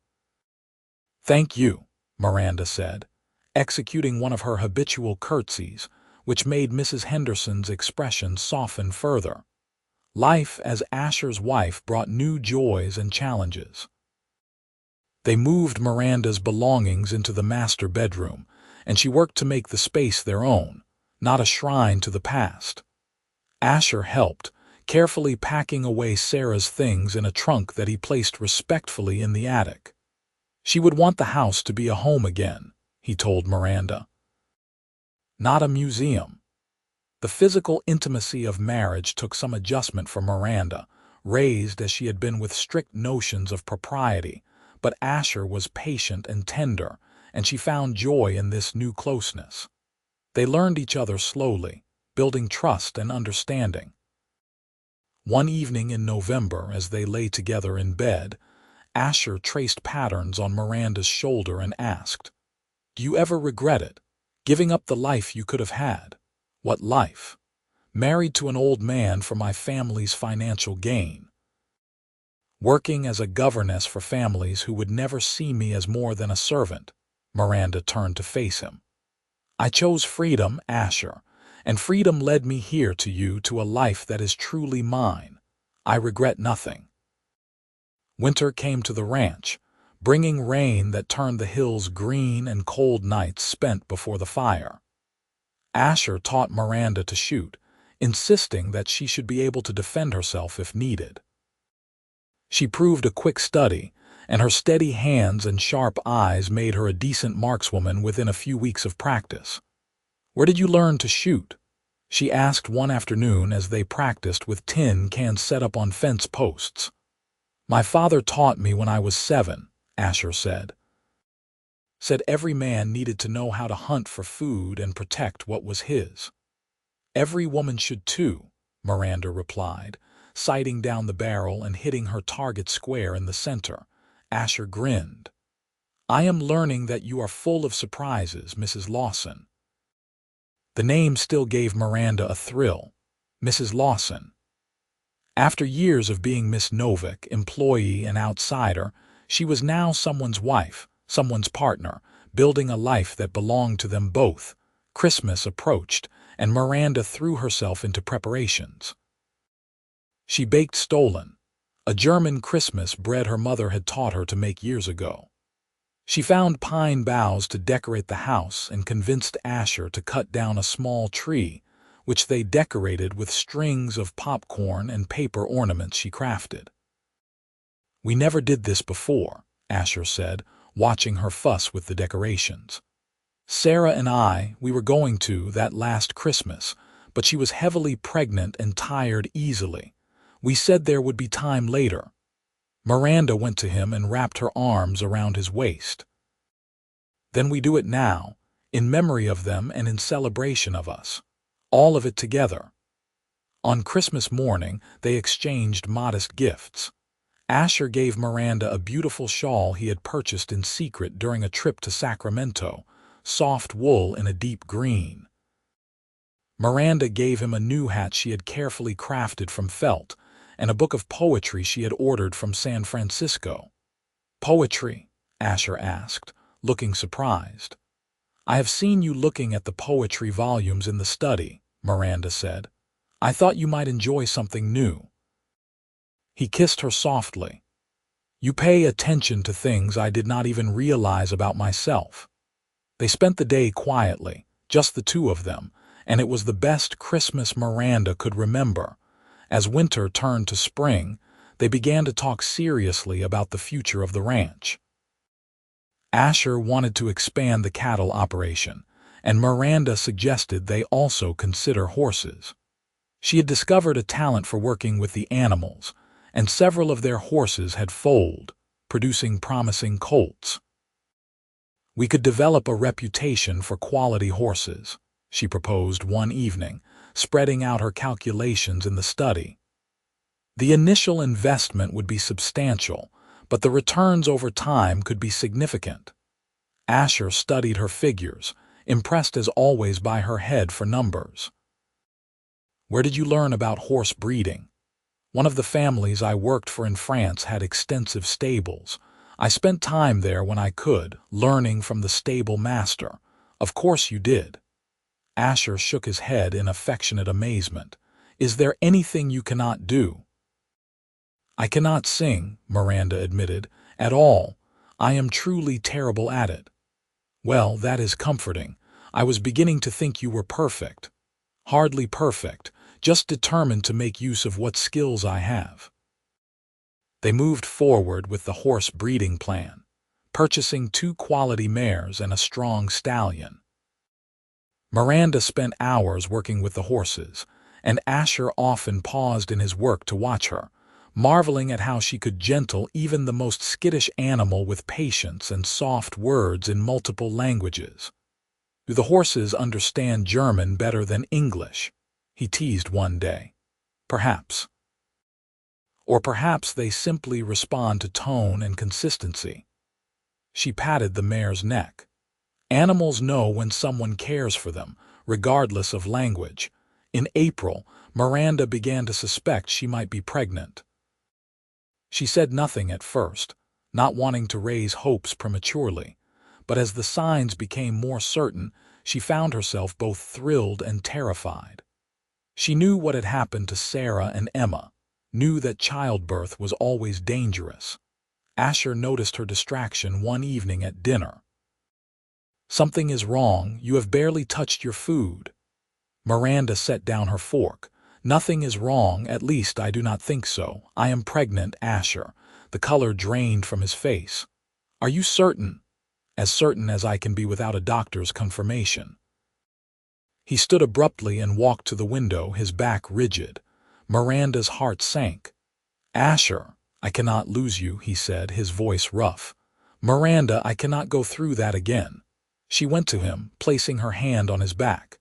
"Thank you," Miranda said, executing one of her habitual curtsies, which made Mrs. Henderson's expression soften further. Life as Asher's wife brought new joys and challenges. They moved Miranda's belongings into the master bedroom, and she worked to make the space their own, not a shrine to the past. Asher helped, carefully packing away Sarah's things in a trunk that he placed respectfully in the attic. She would want the house to be a home again, he told Miranda. Not a museum. The physical intimacy of marriage took some adjustment for Miranda, raised as she had been with strict notions of propriety, but Asher was patient and tender, and she found joy in this new closeness. They learned each other slowly, building trust and understanding. One evening in November, as they lay together in bed, Asher traced patterns on Miranda's shoulder and asked, "Do you ever regret it, giving up the life you could have had?" "What life? Married to an old man for my family's financial gain. Working as a governess for families who would never see me as more than a servant." Miranda turned to face him. "I chose freedom, Asher, and freedom led me here to you to a life that is truly mine. I regret nothing." Winter came to the ranch, bringing rain that turned the hills green and cold nights spent before the fire. Asher taught Miranda to shoot, insisting that she should be able to defend herself if needed. She proved a quick study, and her steady hands and sharp eyes made her a decent markswoman within a few weeks of practice. "Where did you learn to shoot?" she asked one afternoon as they practiced with tin cans set up on fence posts. "My father taught me when I was 7, Asher said. Said every man needed to know how to hunt for food and protect what was his." "Every woman should too," Miranda replied, sighting down the barrel and hitting her target square in the center. Asher grinned. "I am learning that you are full of surprises, Mrs. Lawson." The name still gave Miranda a thrill. Mrs. Lawson. After years of being Miss Novak, employee and outsider, she was now someone's wife, someone's partner, building a life that belonged to them both. Christmas approached, and Miranda threw herself into preparations. She baked stollen, a German Christmas bread her mother had taught her to make years ago. She found pine boughs to decorate the house and convinced Asher to cut down a small tree, which they decorated with strings of popcorn and paper ornaments she crafted. "We never did this before," Asher said, watching her fuss with the decorations. "Sarah and we were going to that last Christmas, but she was heavily pregnant and tired easily. We said there would be time later." Miranda went to him and wrapped her arms around his waist. "Then we do it now, in memory of them and in celebration of us. All of it together." On Christmas morning, they exchanged modest gifts. Asher gave Miranda a beautiful shawl he had purchased in secret during a trip to Sacramento, soft wool in a deep green. Miranda gave him a new hat she had carefully crafted from felt, and a book of poetry she had ordered from San Francisco. "Poetry?" Asher asked, looking surprised. "I have seen you looking at the poetry volumes in the study," Miranda said. "I thought you might enjoy something new." He kissed her softly. "You pay attention to things I did not even realize about myself." They spent the day quietly, just the two of them, and it was the best Christmas Miranda could remember. As winter turned to spring, they began to talk seriously about the future of the ranch. Asher wanted to expand the cattle operation, and Miranda suggested they also consider horses. She had discovered a talent for working with the animals, and several of their horses had foaled, producing promising colts. "We could develop a reputation for quality horses," she proposed one evening, spreading out her calculations in the study. The initial investment would be substantial, but the returns over time could be significant. Asher studied her figures, impressed as always by her head for numbers. "Where did you learn about horse breeding?" "One of the families I worked for in France had extensive stables. I spent time there when I could, learning from the stable master." "Of course you did." Asher shook his head in affectionate amazement. "Is there anything you cannot do?" "I cannot sing," Miranda admitted, "at all. I am truly terrible at it." "Well, that is comforting. I was beginning to think you were perfect." "Hardly perfect, just determined to make use of what skills I have." They moved forward with the horse breeding plan, purchasing 2 quality mares and a strong stallion. Miranda spent hours working with the horses, and Asher often paused in his work to watch her, marveling at how she could gentle even the most skittish animal with patience and soft words in multiple languages. "Do the horses understand German better than English?" he teased one day. "Perhaps. Or perhaps they simply respond to tone and consistency." She patted the mare's neck. "Animals know when someone cares for them, regardless of language." In April, Miranda began to suspect she might be pregnant. She said nothing at first, not wanting to raise hopes prematurely, but as the signs became more certain, she found herself both thrilled and terrified. She knew what had happened to Sarah and Emma, knew that childbirth was always dangerous. Asher noticed her distraction one evening at dinner. "Something is wrong. You have barely touched your food." Miranda set down her fork. "Nothing is wrong, at least I do not think so. I am pregnant, Asher." The color drained from his face. "Are you certain?" "As certain as I can be without a doctor's confirmation." He stood abruptly and walked to the window, his back rigid. Miranda's heart sank. "Asher, I cannot lose you," he said, his voice rough. "Miranda, I cannot go through that again." She went to him, placing her hand on his back.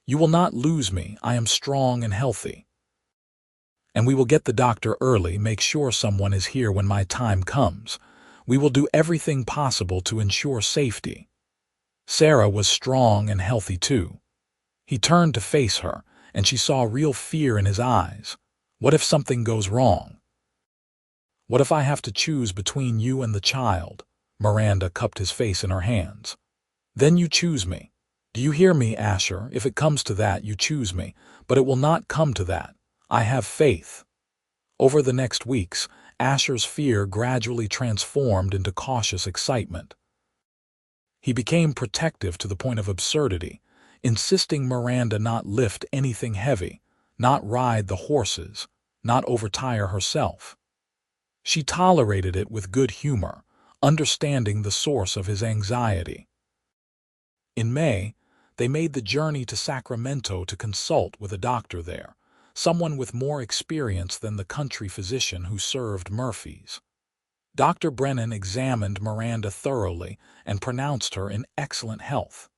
"You will not lose me. I am strong and healthy. And we will get the doctor early, make sure someone is here when my time comes. We will do everything possible to ensure safety." Sarah was strong and healthy too. He turned to face her, and she saw real fear in his eyes. "What if something goes wrong? What if I have to choose between you and the child?" Miranda cupped his face in her hands. "Then you choose me. Do you hear me, Asher? If it comes to that, you choose me. But it will not come to that. I have faith." Over the next weeks, Asher's fear gradually transformed into cautious excitement. He became protective to the point of absurdity, insisting Miranda not lift anything heavy, not ride the horses, not overtire herself. She tolerated it with good humor, understanding the source of his anxiety. In May, they made the journey to Sacramento to consult with a doctor there, someone with more experience than the country physician who served Murphy's. Dr. Brennan examined Miranda thoroughly and pronounced her in excellent health.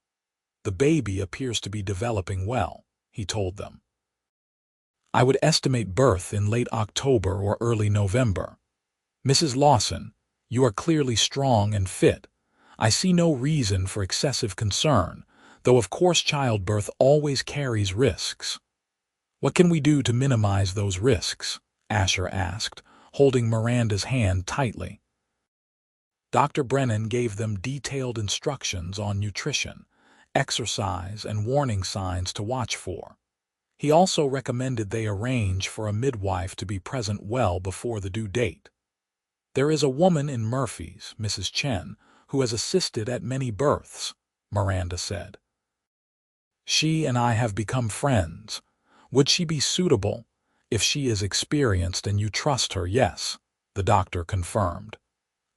"The baby appears to be developing well," he told them. "I would estimate birth in late October or early November. Mrs. Lawson, you are clearly strong and fit. I see no reason for excessive concern, though of course childbirth always carries risks." "What can we do to minimize those risks?" Asher asked, holding Miranda's hand tightly. Dr. Brennan gave them detailed instructions on nutrition, exercise, and warning signs to watch for. He also recommended they arrange for a midwife to be present well before the due date. "There is a woman in Murphy's, Mrs. Chen, who has assisted at many births," Miranda said. "She and I have become friends. Would she be suitable?" "If she is experienced and you trust her, yes," the doctor confirmed.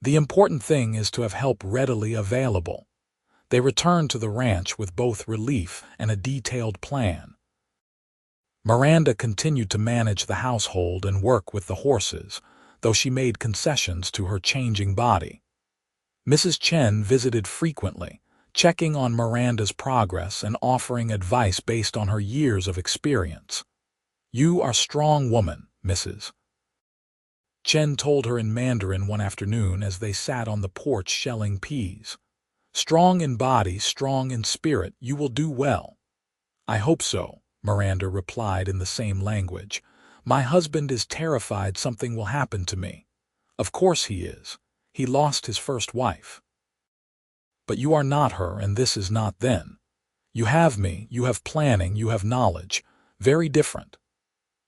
"The important thing is to have help readily available." They returned to the ranch with both relief and a detailed plan. Miranda continued to manage the household and work with the horses, though she made concessions to her changing body. Mrs. Chen visited frequently, checking on Miranda's progress and offering advice based on her years of experience. "You are a strong woman, Mrs. Chen told her in Mandarin one afternoon as they sat on the porch shelling peas. "Strong in body, strong in spirit, you will do well." "I hope so," Miranda replied in the same language. "My husband is terrified something will happen to me." "Of course he is. He lost his first wife." "But you are not her, and this is not then. You have me, you have planning, you have knowledge. Very different."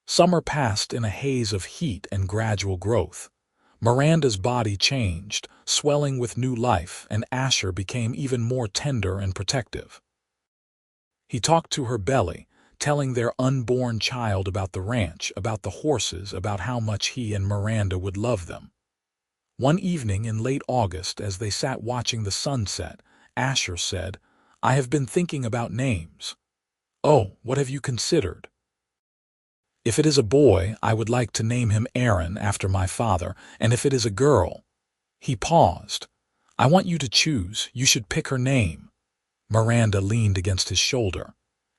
Summer passed in a haze of heat and gradual growth. Miranda's body changed, swelling with new life, and Asher became even more tender and protective. He talked to her belly, telling their unborn child about the ranch, about the horses, about how much he and Miranda would love them. One evening in late August, as they sat watching the sunset, Asher said, "I have been thinking about names." "Oh, what have you considered?" "If it is a boy, I would like to name him Aaron after my father, and if it is a girl—" He paused. "I want you to choose. You should pick her name." Miranda leaned against his shoulder.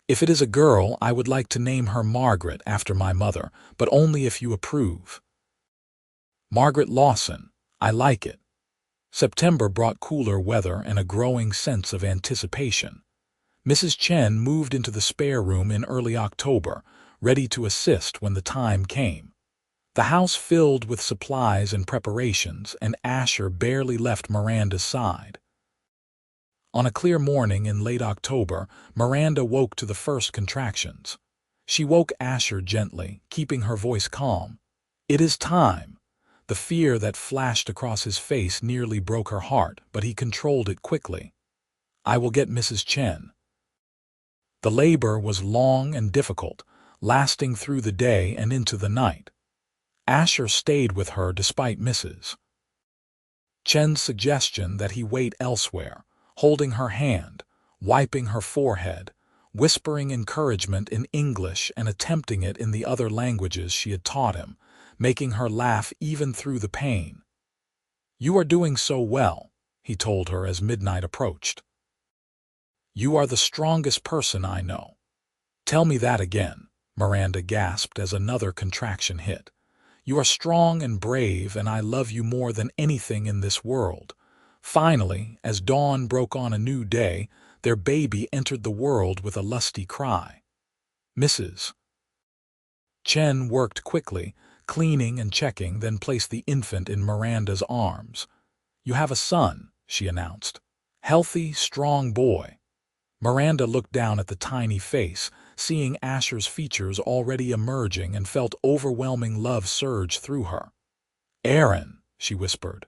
"If it is a girl, I would like to name her Margaret after my mother, but only if you approve." "Margaret Lawson. I like it." September brought cooler weather and a growing sense of anticipation. Mrs. Chen moved into the spare room in early October, ready to assist when the time came. The house filled with supplies and preparations, and Asher barely left Miranda's side. On a clear morning in late October, Miranda woke to the first contractions. She woke Asher gently, keeping her voice calm. "It is time." The fear that flashed across his face nearly broke her heart, but he controlled it quickly. "I will get Mrs. Chen." The labor was long and difficult, lasting through the day and into the night. Asher stayed with her despite Mrs. Chen's suggestion that he wait elsewhere, holding her hand, wiping her forehead, whispering encouragement in English and attempting it in the other languages she had taught him, making her laugh even through the pain. "You are doing so well," he told her as midnight approached. "You are the strongest person I know." "Tell me that again," Miranda gasped as another contraction hit. "You are strong and brave, and I love you more than anything in this world." Finally, as dawn broke on a new day, their baby entered the world with a lusty cry. Mrs. Chen worked quickly, cleaning and checking, then placed the infant in Miranda's arms. "You have a son," she announced. "Healthy, strong boy." Miranda looked down at the tiny face, seeing Asher's features already emerging, and felt overwhelming love surge through her. "Aaron," she whispered.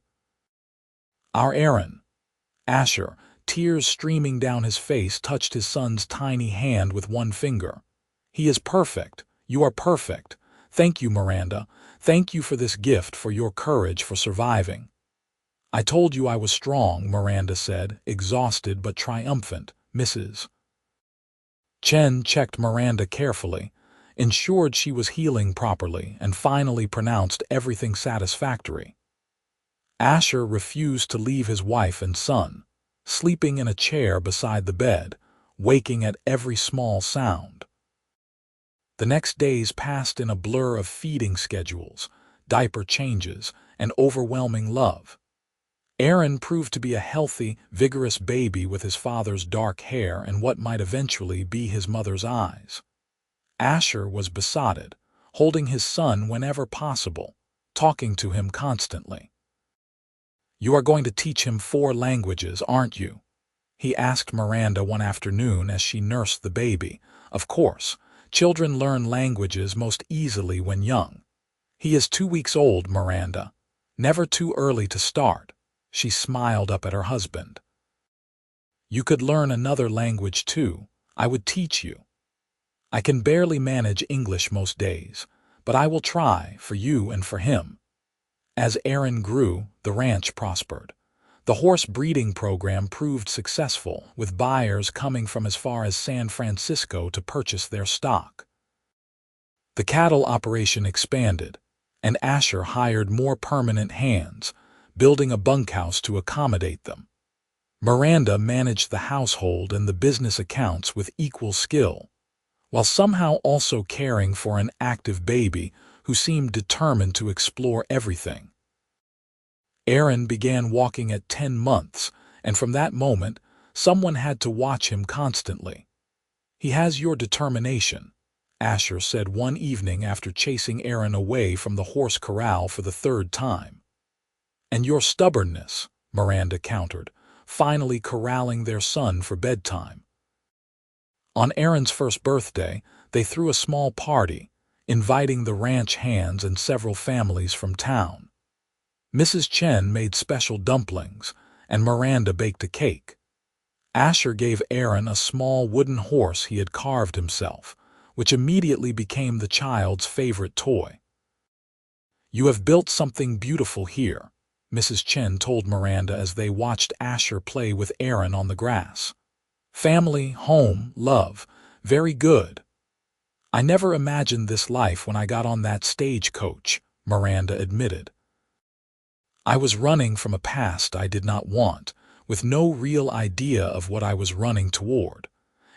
"Our Aaron." Asher, tears streaming down his face, touched his son's tiny hand with one finger. "He is perfect. You are perfect. Thank you, Miranda. Thank you for this gift, for your courage, for surviving." "I told you I was strong," Miranda said, exhausted but triumphant. Mrs. Chen checked Miranda carefully, ensured she was healing properly, and finally pronounced everything satisfactory. Asher refused to leave his wife and son, sleeping in a chair beside the bed, waking at every small sound. The next days passed in a blur of feeding schedules, diaper changes, and overwhelming love. Aaron proved to be a healthy, vigorous baby with his father's dark hair and what might eventually be his mother's eyes. Asher was besotted, holding his son whenever possible, talking to him constantly. "You are going to teach him 4 languages, aren't you?" he asked Miranda one afternoon as she nursed the baby. "Of course. Children learn languages most easily when young." "He is 2 weeks old, Miranda. Never too early to start." She smiled up at her husband. "You could learn another language too. I would teach you." "I can barely manage English most days, but I will try, for you and for him." As Aaron grew, the ranch prospered. The horse breeding program proved successful, with buyers coming from as far as San Francisco to purchase their stock. The cattle operation expanded, and Asher hired more permanent hands, building a bunkhouse to accommodate them. Miranda managed the household and the business accounts with equal skill, while somehow also caring for an active baby who seemed determined to explore everything. Aaron began walking at 10 months, and from that moment, someone had to watch him constantly. "He has your determination," Asher said one evening after chasing Aaron away from the horse corral for the third time. "And your stubbornness," Miranda countered, finally corralling their son for bedtime. On Aaron's first birthday, they threw a small party, inviting the ranch hands and several families from town. Mrs. Chen made special dumplings, and Miranda baked a cake. Asher gave Aaron a small wooden horse he had carved himself, which immediately became the child's favorite toy. "You have built something beautiful here," Mrs. Chen told Miranda as they watched Asher play with Aaron on the grass. "Family, home, love, very good. I never imagined this life when I got on that stagecoach," Miranda admitted. "I was running from a past I did not want, with no real idea of what I was running toward,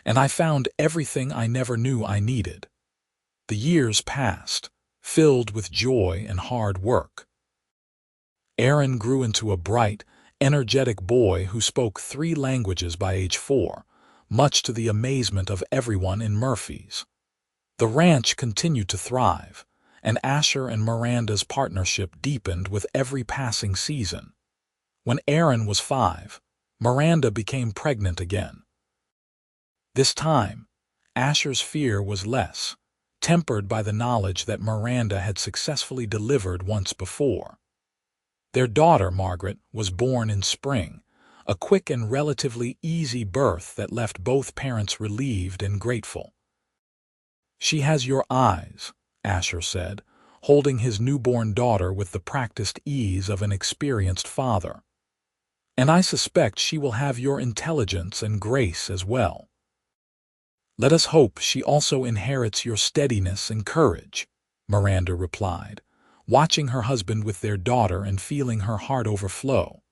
and I found everything I never knew I needed. The years passed, filled with joy and hard work." Aaron grew into a bright, energetic boy who spoke 3 languages by age 4, much to the amazement of everyone in Murphy's. The ranch continued to thrive, and Asher and Miranda's partnership deepened with every passing season. When Aaron was 5, Miranda became pregnant again. This time, Asher's fear was less, tempered by the knowledge that Miranda had successfully delivered once before. Their daughter, Margaret, was born in spring, a quick and relatively easy birth that left both parents relieved and grateful. "She has your eyes," Asher said, holding his newborn daughter with the practiced ease of an experienced father. "And I suspect she will have your intelligence and grace as well. Let us hope she also inherits your steadiness and courage," Miranda replied, watching her husband with their daughter and feeling her heart overflow.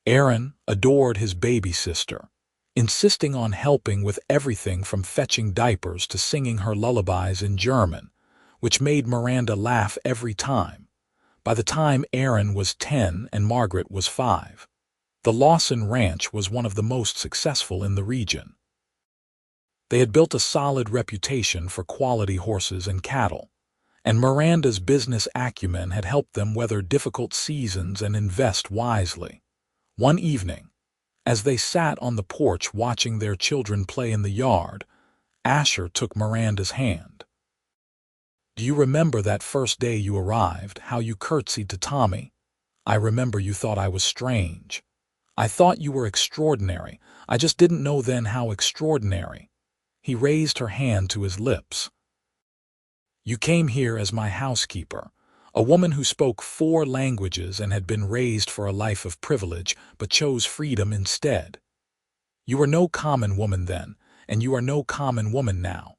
Aaron adored his baby sister, insisting on helping with everything from fetching diapers to singing her lullabies in German, which made Miranda laugh every time. By the time Aaron was 10 and Margaret was 5, the Lawson Ranch was one of the most successful in the region. They had built a solid reputation for quality horses and cattle, and Miranda's business acumen had helped them weather difficult seasons and invest wisely. One evening, as they sat on the porch watching their children play in the yard, Asher took Miranda's hand. "Do you remember that first day you arrived, how you curtsied to Tommy? I remember you thought I was strange. I thought you were extraordinary. I just didn't know then how extraordinary." He raised her hand to his lips. "You came here as my housekeeper, a woman who spoke 4 languages and had been raised for a life of privilege but chose freedom instead. You were no common woman then, and you are no common woman now.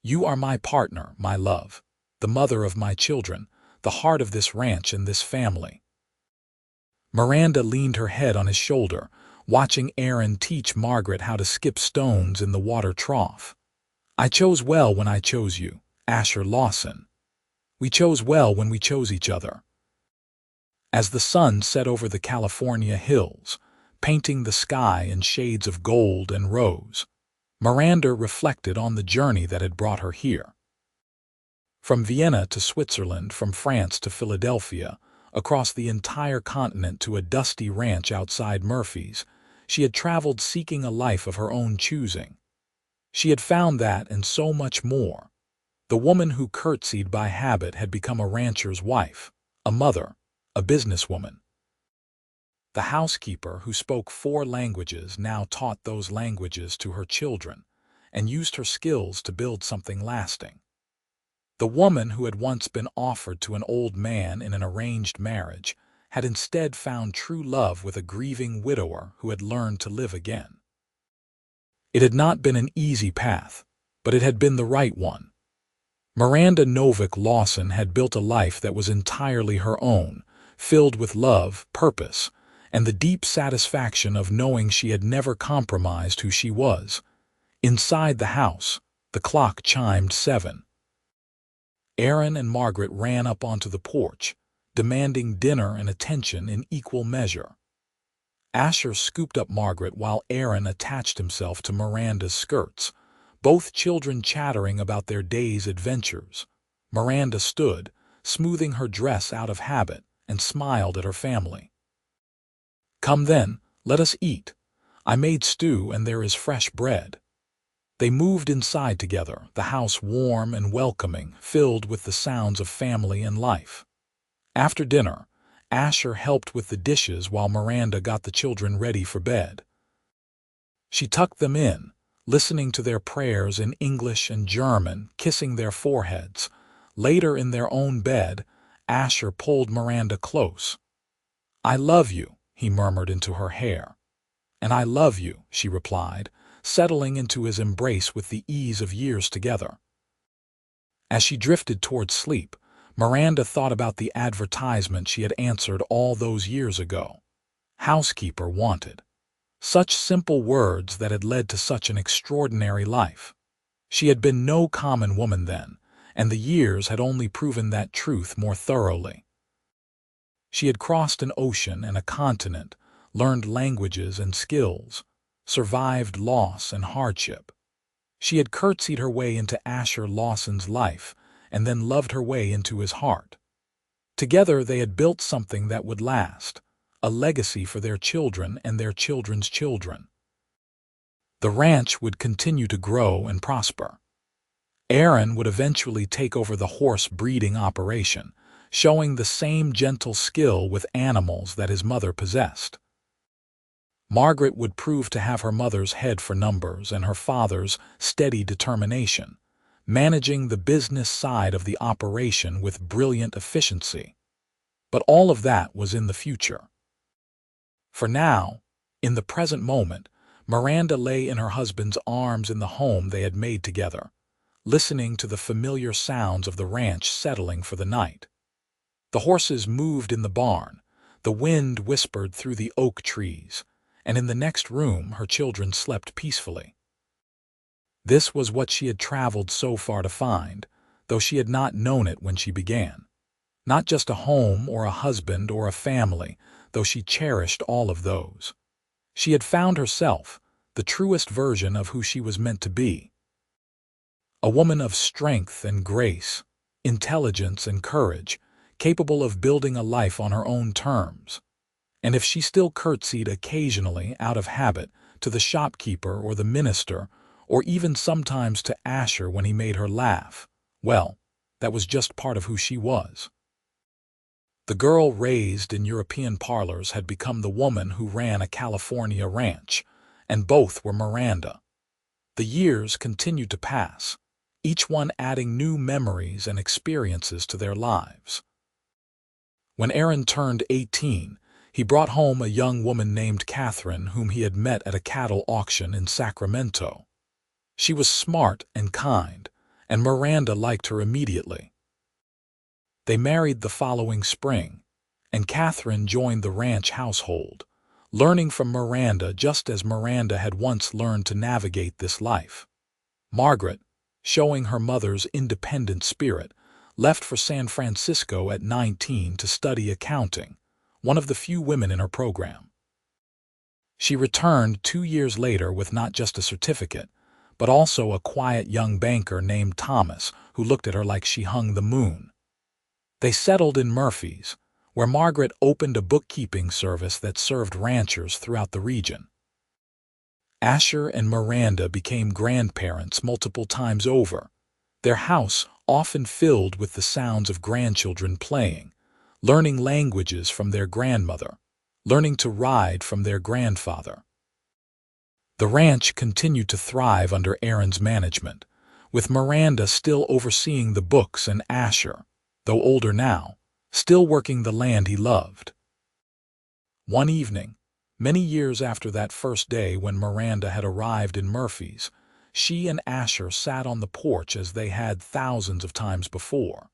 You are my partner, my love, the mother of my children, the heart of this ranch and this family." Miranda leaned her head on his shoulder, watching Aaron teach Margaret how to skip stones in the water trough. "I chose well when I chose you, Asher Lawson. We chose well when we chose each other." As the sun set over the California hills, painting the sky in shades of gold and rose, Miranda reflected on the journey that had brought her here. From Vienna to Switzerland, from France to Philadelphia, across the entire continent to a dusty ranch outside Murphy's, she had traveled seeking a life of her own choosing. She had found that and so much more. The woman who curtsied by habit had become a rancher's wife, a mother, a businesswoman. The housekeeper who spoke 4 languages now taught those languages to her children and used her skills to build something lasting. The woman who had once been offered to an old man in an arranged marriage had instead found true love with a grieving widower who had learned to live again. It had not been an easy path, but it had been the right one. Miranda Novak Lawson had built a life that was entirely her own, filled with love, purpose, and the deep satisfaction of knowing she had never compromised who she was. Inside the house, the clock chimed 7. Aaron and Margaret ran up onto the porch, demanding dinner and attention in equal measure. Asher scooped up Margaret while Aaron attached himself to Miranda's skirts, both children chattering about their day's adventures. Miranda stood, smoothing her dress out of habit, and smiled at her family. "Come then, let us eat. I made stew and there is fresh bread." They moved inside together, the house warm and welcoming, filled with the sounds of family and life. After dinner, Asher helped with the dishes while Miranda got the children ready for bed. She tucked them in, listening to their prayers in English and German, kissing their foreheads. Later in their own bed, Asher pulled Miranda close. "I love you," he murmured into her hair. "And I love you," she replied, settling into his embrace with the ease of years together. As she drifted toward sleep, Miranda thought about the advertisement she had answered all those years ago. Housekeeper wanted. Such simple words that had led to such an extraordinary life. She had been no common woman then, and the years had only proven that truth more thoroughly. She had crossed an ocean and a continent, learned languages and skills, survived loss and hardship. She had curtsied her way into Asher Lawson's life, and then loved her way into his heart. Together they had built something that would last, a legacy for their children and their children's children. The ranch would continue to grow and prosper. Aaron would eventually take over the horse breeding operation, showing the same gentle skill with animals that his mother possessed. Margaret would prove to have her mother's head for numbers and her father's steady determination, managing the business side of the operation with brilliant efficiency. But all of that was in the future. For now, in the present moment, Miranda lay in her husband's arms in the home they had made together, listening to the familiar sounds of the ranch settling for the night. The horses moved in the barn, the wind whispered through the oak trees, and in the next room her children slept peacefully. This was what she had traveled so far to find, though she had not known it when she began. Not just a home or a husband or a family, though she cherished all of those. She had found herself, the truest version of who she was meant to be. A woman of strength and grace, intelligence and courage, capable of building a life on her own terms. And if she still curtsied occasionally out of habit to the shopkeeper or the minister, or even sometimes to Asher when he made her laugh, well, that was just part of who she was. The girl raised in European parlors had become the woman who ran a California ranch, and both were Miranda. The years continued to pass, each one adding new memories and experiences to their lives. When Aaron turned 18, he brought home a young woman named Catherine whom he had met at a cattle auction in Sacramento. She was smart and kind, and Miranda liked her immediately. They married the following spring, and Catherine joined the ranch household, learning from Miranda just as Miranda had once learned to navigate this life. Margaret, showing her mother's independent spirit, left for San Francisco at 19 to study accounting, one of the few women in her program. She returned 2 years later with not just a certificate, but also a quiet young banker named Thomas who looked at her like she hung the moon. They settled in Murphy's, where Margaret opened a bookkeeping service that served ranchers throughout the region. Asher and Miranda became grandparents multiple times over, their house often filled with the sounds of grandchildren playing, learning languages from their grandmother, learning to ride from their grandfather. The ranch continued to thrive under Aaron's management, with Miranda still overseeing the books and Asher, though older now, still working the land he loved. One evening, many years after that first day when Miranda had arrived in Murphy's, she and Asher sat on the porch as they had thousands of times before.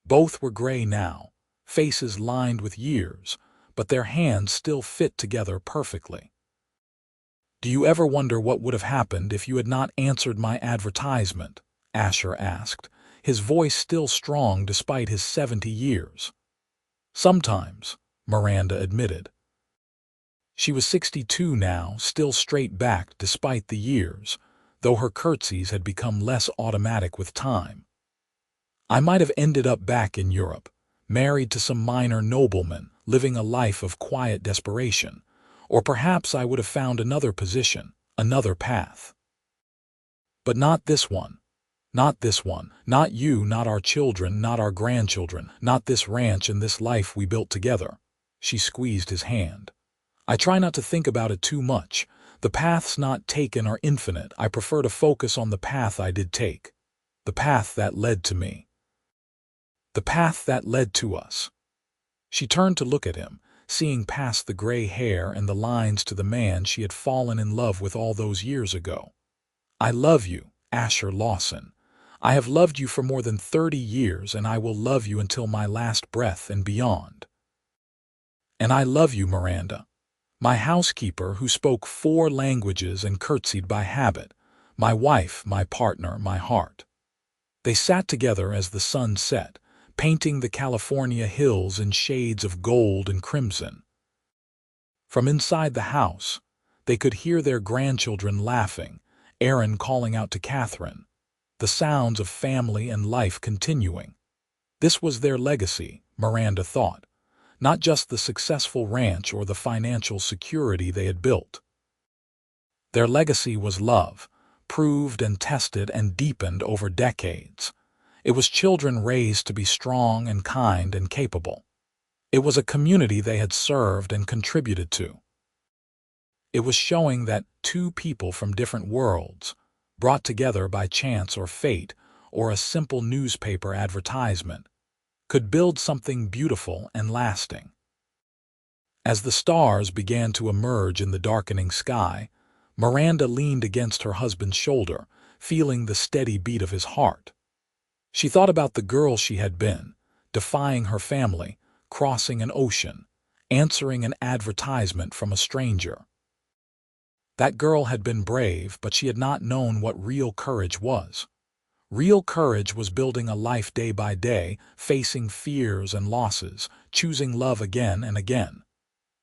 Both were gray now, faces lined with years, but their hands still fit together perfectly. "Do you ever wonder what would have happened if you had not answered my advertisement?" Asher asked, his voice still strong despite his 70 years. "Sometimes," Miranda admitted. She was 62 now, still straight-backed despite the years, though her curtsies had become less automatic with time. "I might have ended up back in Europe, married to some minor nobleman, living a life of quiet desperation, or perhaps I would have found another position, another path. But not this one. Not this one. Not you, not our children, not our grandchildren, not this ranch and this life we built together." She squeezed his hand. "I try not to think about it too much. The paths not taken are infinite. I prefer to focus on the path I did take. The path that led to me. The path that led to us." She turned to look at him, seeing past the gray hair and the lines to the man she had fallen in love with all those years ago. "I love you, Asher Lawson. I have loved you for more than 30 years, and I will love you until my last breath and beyond. And I love you, Miranda, my housekeeper who spoke 4 languages and curtsied by habit, my wife, my partner, my heart." They sat together as the sun set, painting the California hills in shades of gold and crimson. From inside the house, they could hear their grandchildren laughing, Aaron calling out to Catherine, the sounds of family and life continuing. This was their legacy, Miranda thought, not just the successful ranch or the financial security they had built. Their legacy was love, proved and tested and deepened over decades. It was children raised to be strong and kind and capable. It was a community they had served and contributed to. It was showing that 2 people from different worlds, brought together by chance or fate or a simple newspaper advertisement, could build something beautiful and lasting. As the stars began to emerge in the darkening sky, Miranda leaned against her husband's shoulder, feeling the steady beat of his heart. She thought about the girl she had been, defying her family, crossing an ocean, answering an advertisement from a stranger. That girl had been brave, but she had not known what real courage was. Real courage was building a life day by day, facing fears and losses, choosing love again and again.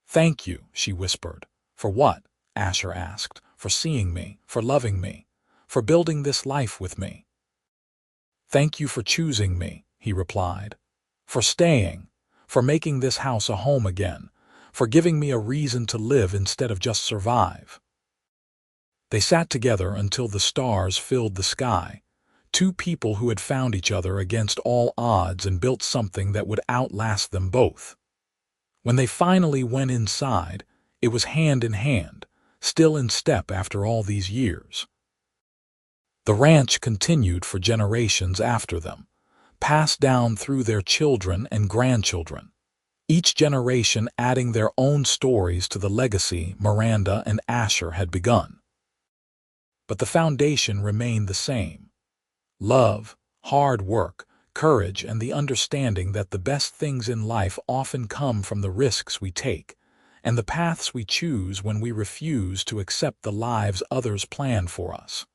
"Thank you," she whispered. "For what?" Asher asked. "For seeing me, for loving me, for building this life with me." "Thank you for choosing me," he replied. "For staying, for making this house a home again, for giving me a reason to live instead of just survive." They sat together until the stars filled the sky, 2 people who had found each other against all odds and built something that would outlast them both. When they finally went inside, it was hand in hand, still in step after all these years. The ranch continued for generations after them, passed down through their children and grandchildren, each generation adding their own stories to the legacy Miranda and Asher had begun. But the foundation remained the same: love, hard work, courage, and the understanding that the best things in life often come from the risks we take and the paths we choose when we refuse to accept the lives others plan for us.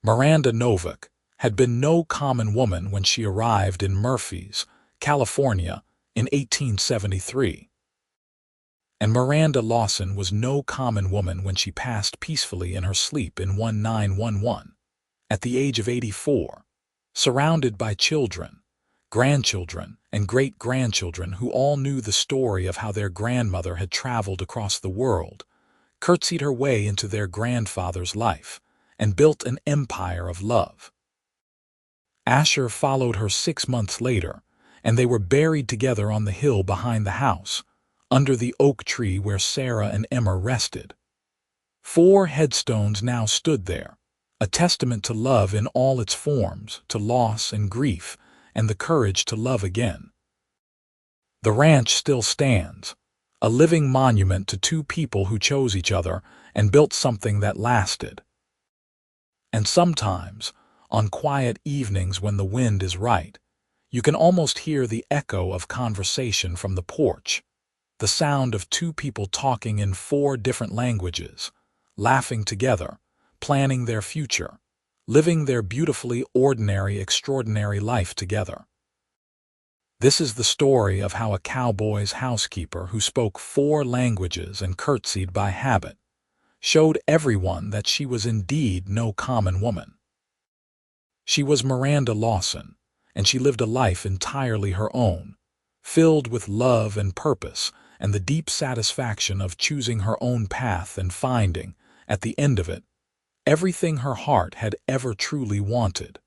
Miranda Novak had been no common woman when she arrived in Murphys, California, in 1873. And Miranda Lawson was no common woman when she passed peacefully in her sleep in 1911, at the age of 84, surrounded by children, grandchildren, and great-grandchildren who all knew the story of how their grandmother had traveled across the world, curtsied her way into their grandfather's life, and built an empire of love. Asher followed her 6 months later, and they were buried together on the hill behind the house, under the oak tree where Sarah and Emma rested. 4 headstones now stood there, a testament to love in all its forms, to loss and grief, and the courage to love again. The ranch still stands, a living monument to 2 people who chose each other and built something that lasted. And sometimes, on quiet evenings when the wind is right, you can almost hear the echo of conversation from the porch, the sound of two people talking in 4 different languages, laughing together, planning their future, living their beautifully ordinary, extraordinary life together. This is the story of how a cowboy's housekeeper who spoke 4 languages and curtsied by habit showed everyone that she was indeed no common woman. She was Miranda Lawson, and she lived a life entirely her own, filled with love and purpose and the deep satisfaction of choosing her own path and finding, at the end of it, everything her heart had ever truly wanted.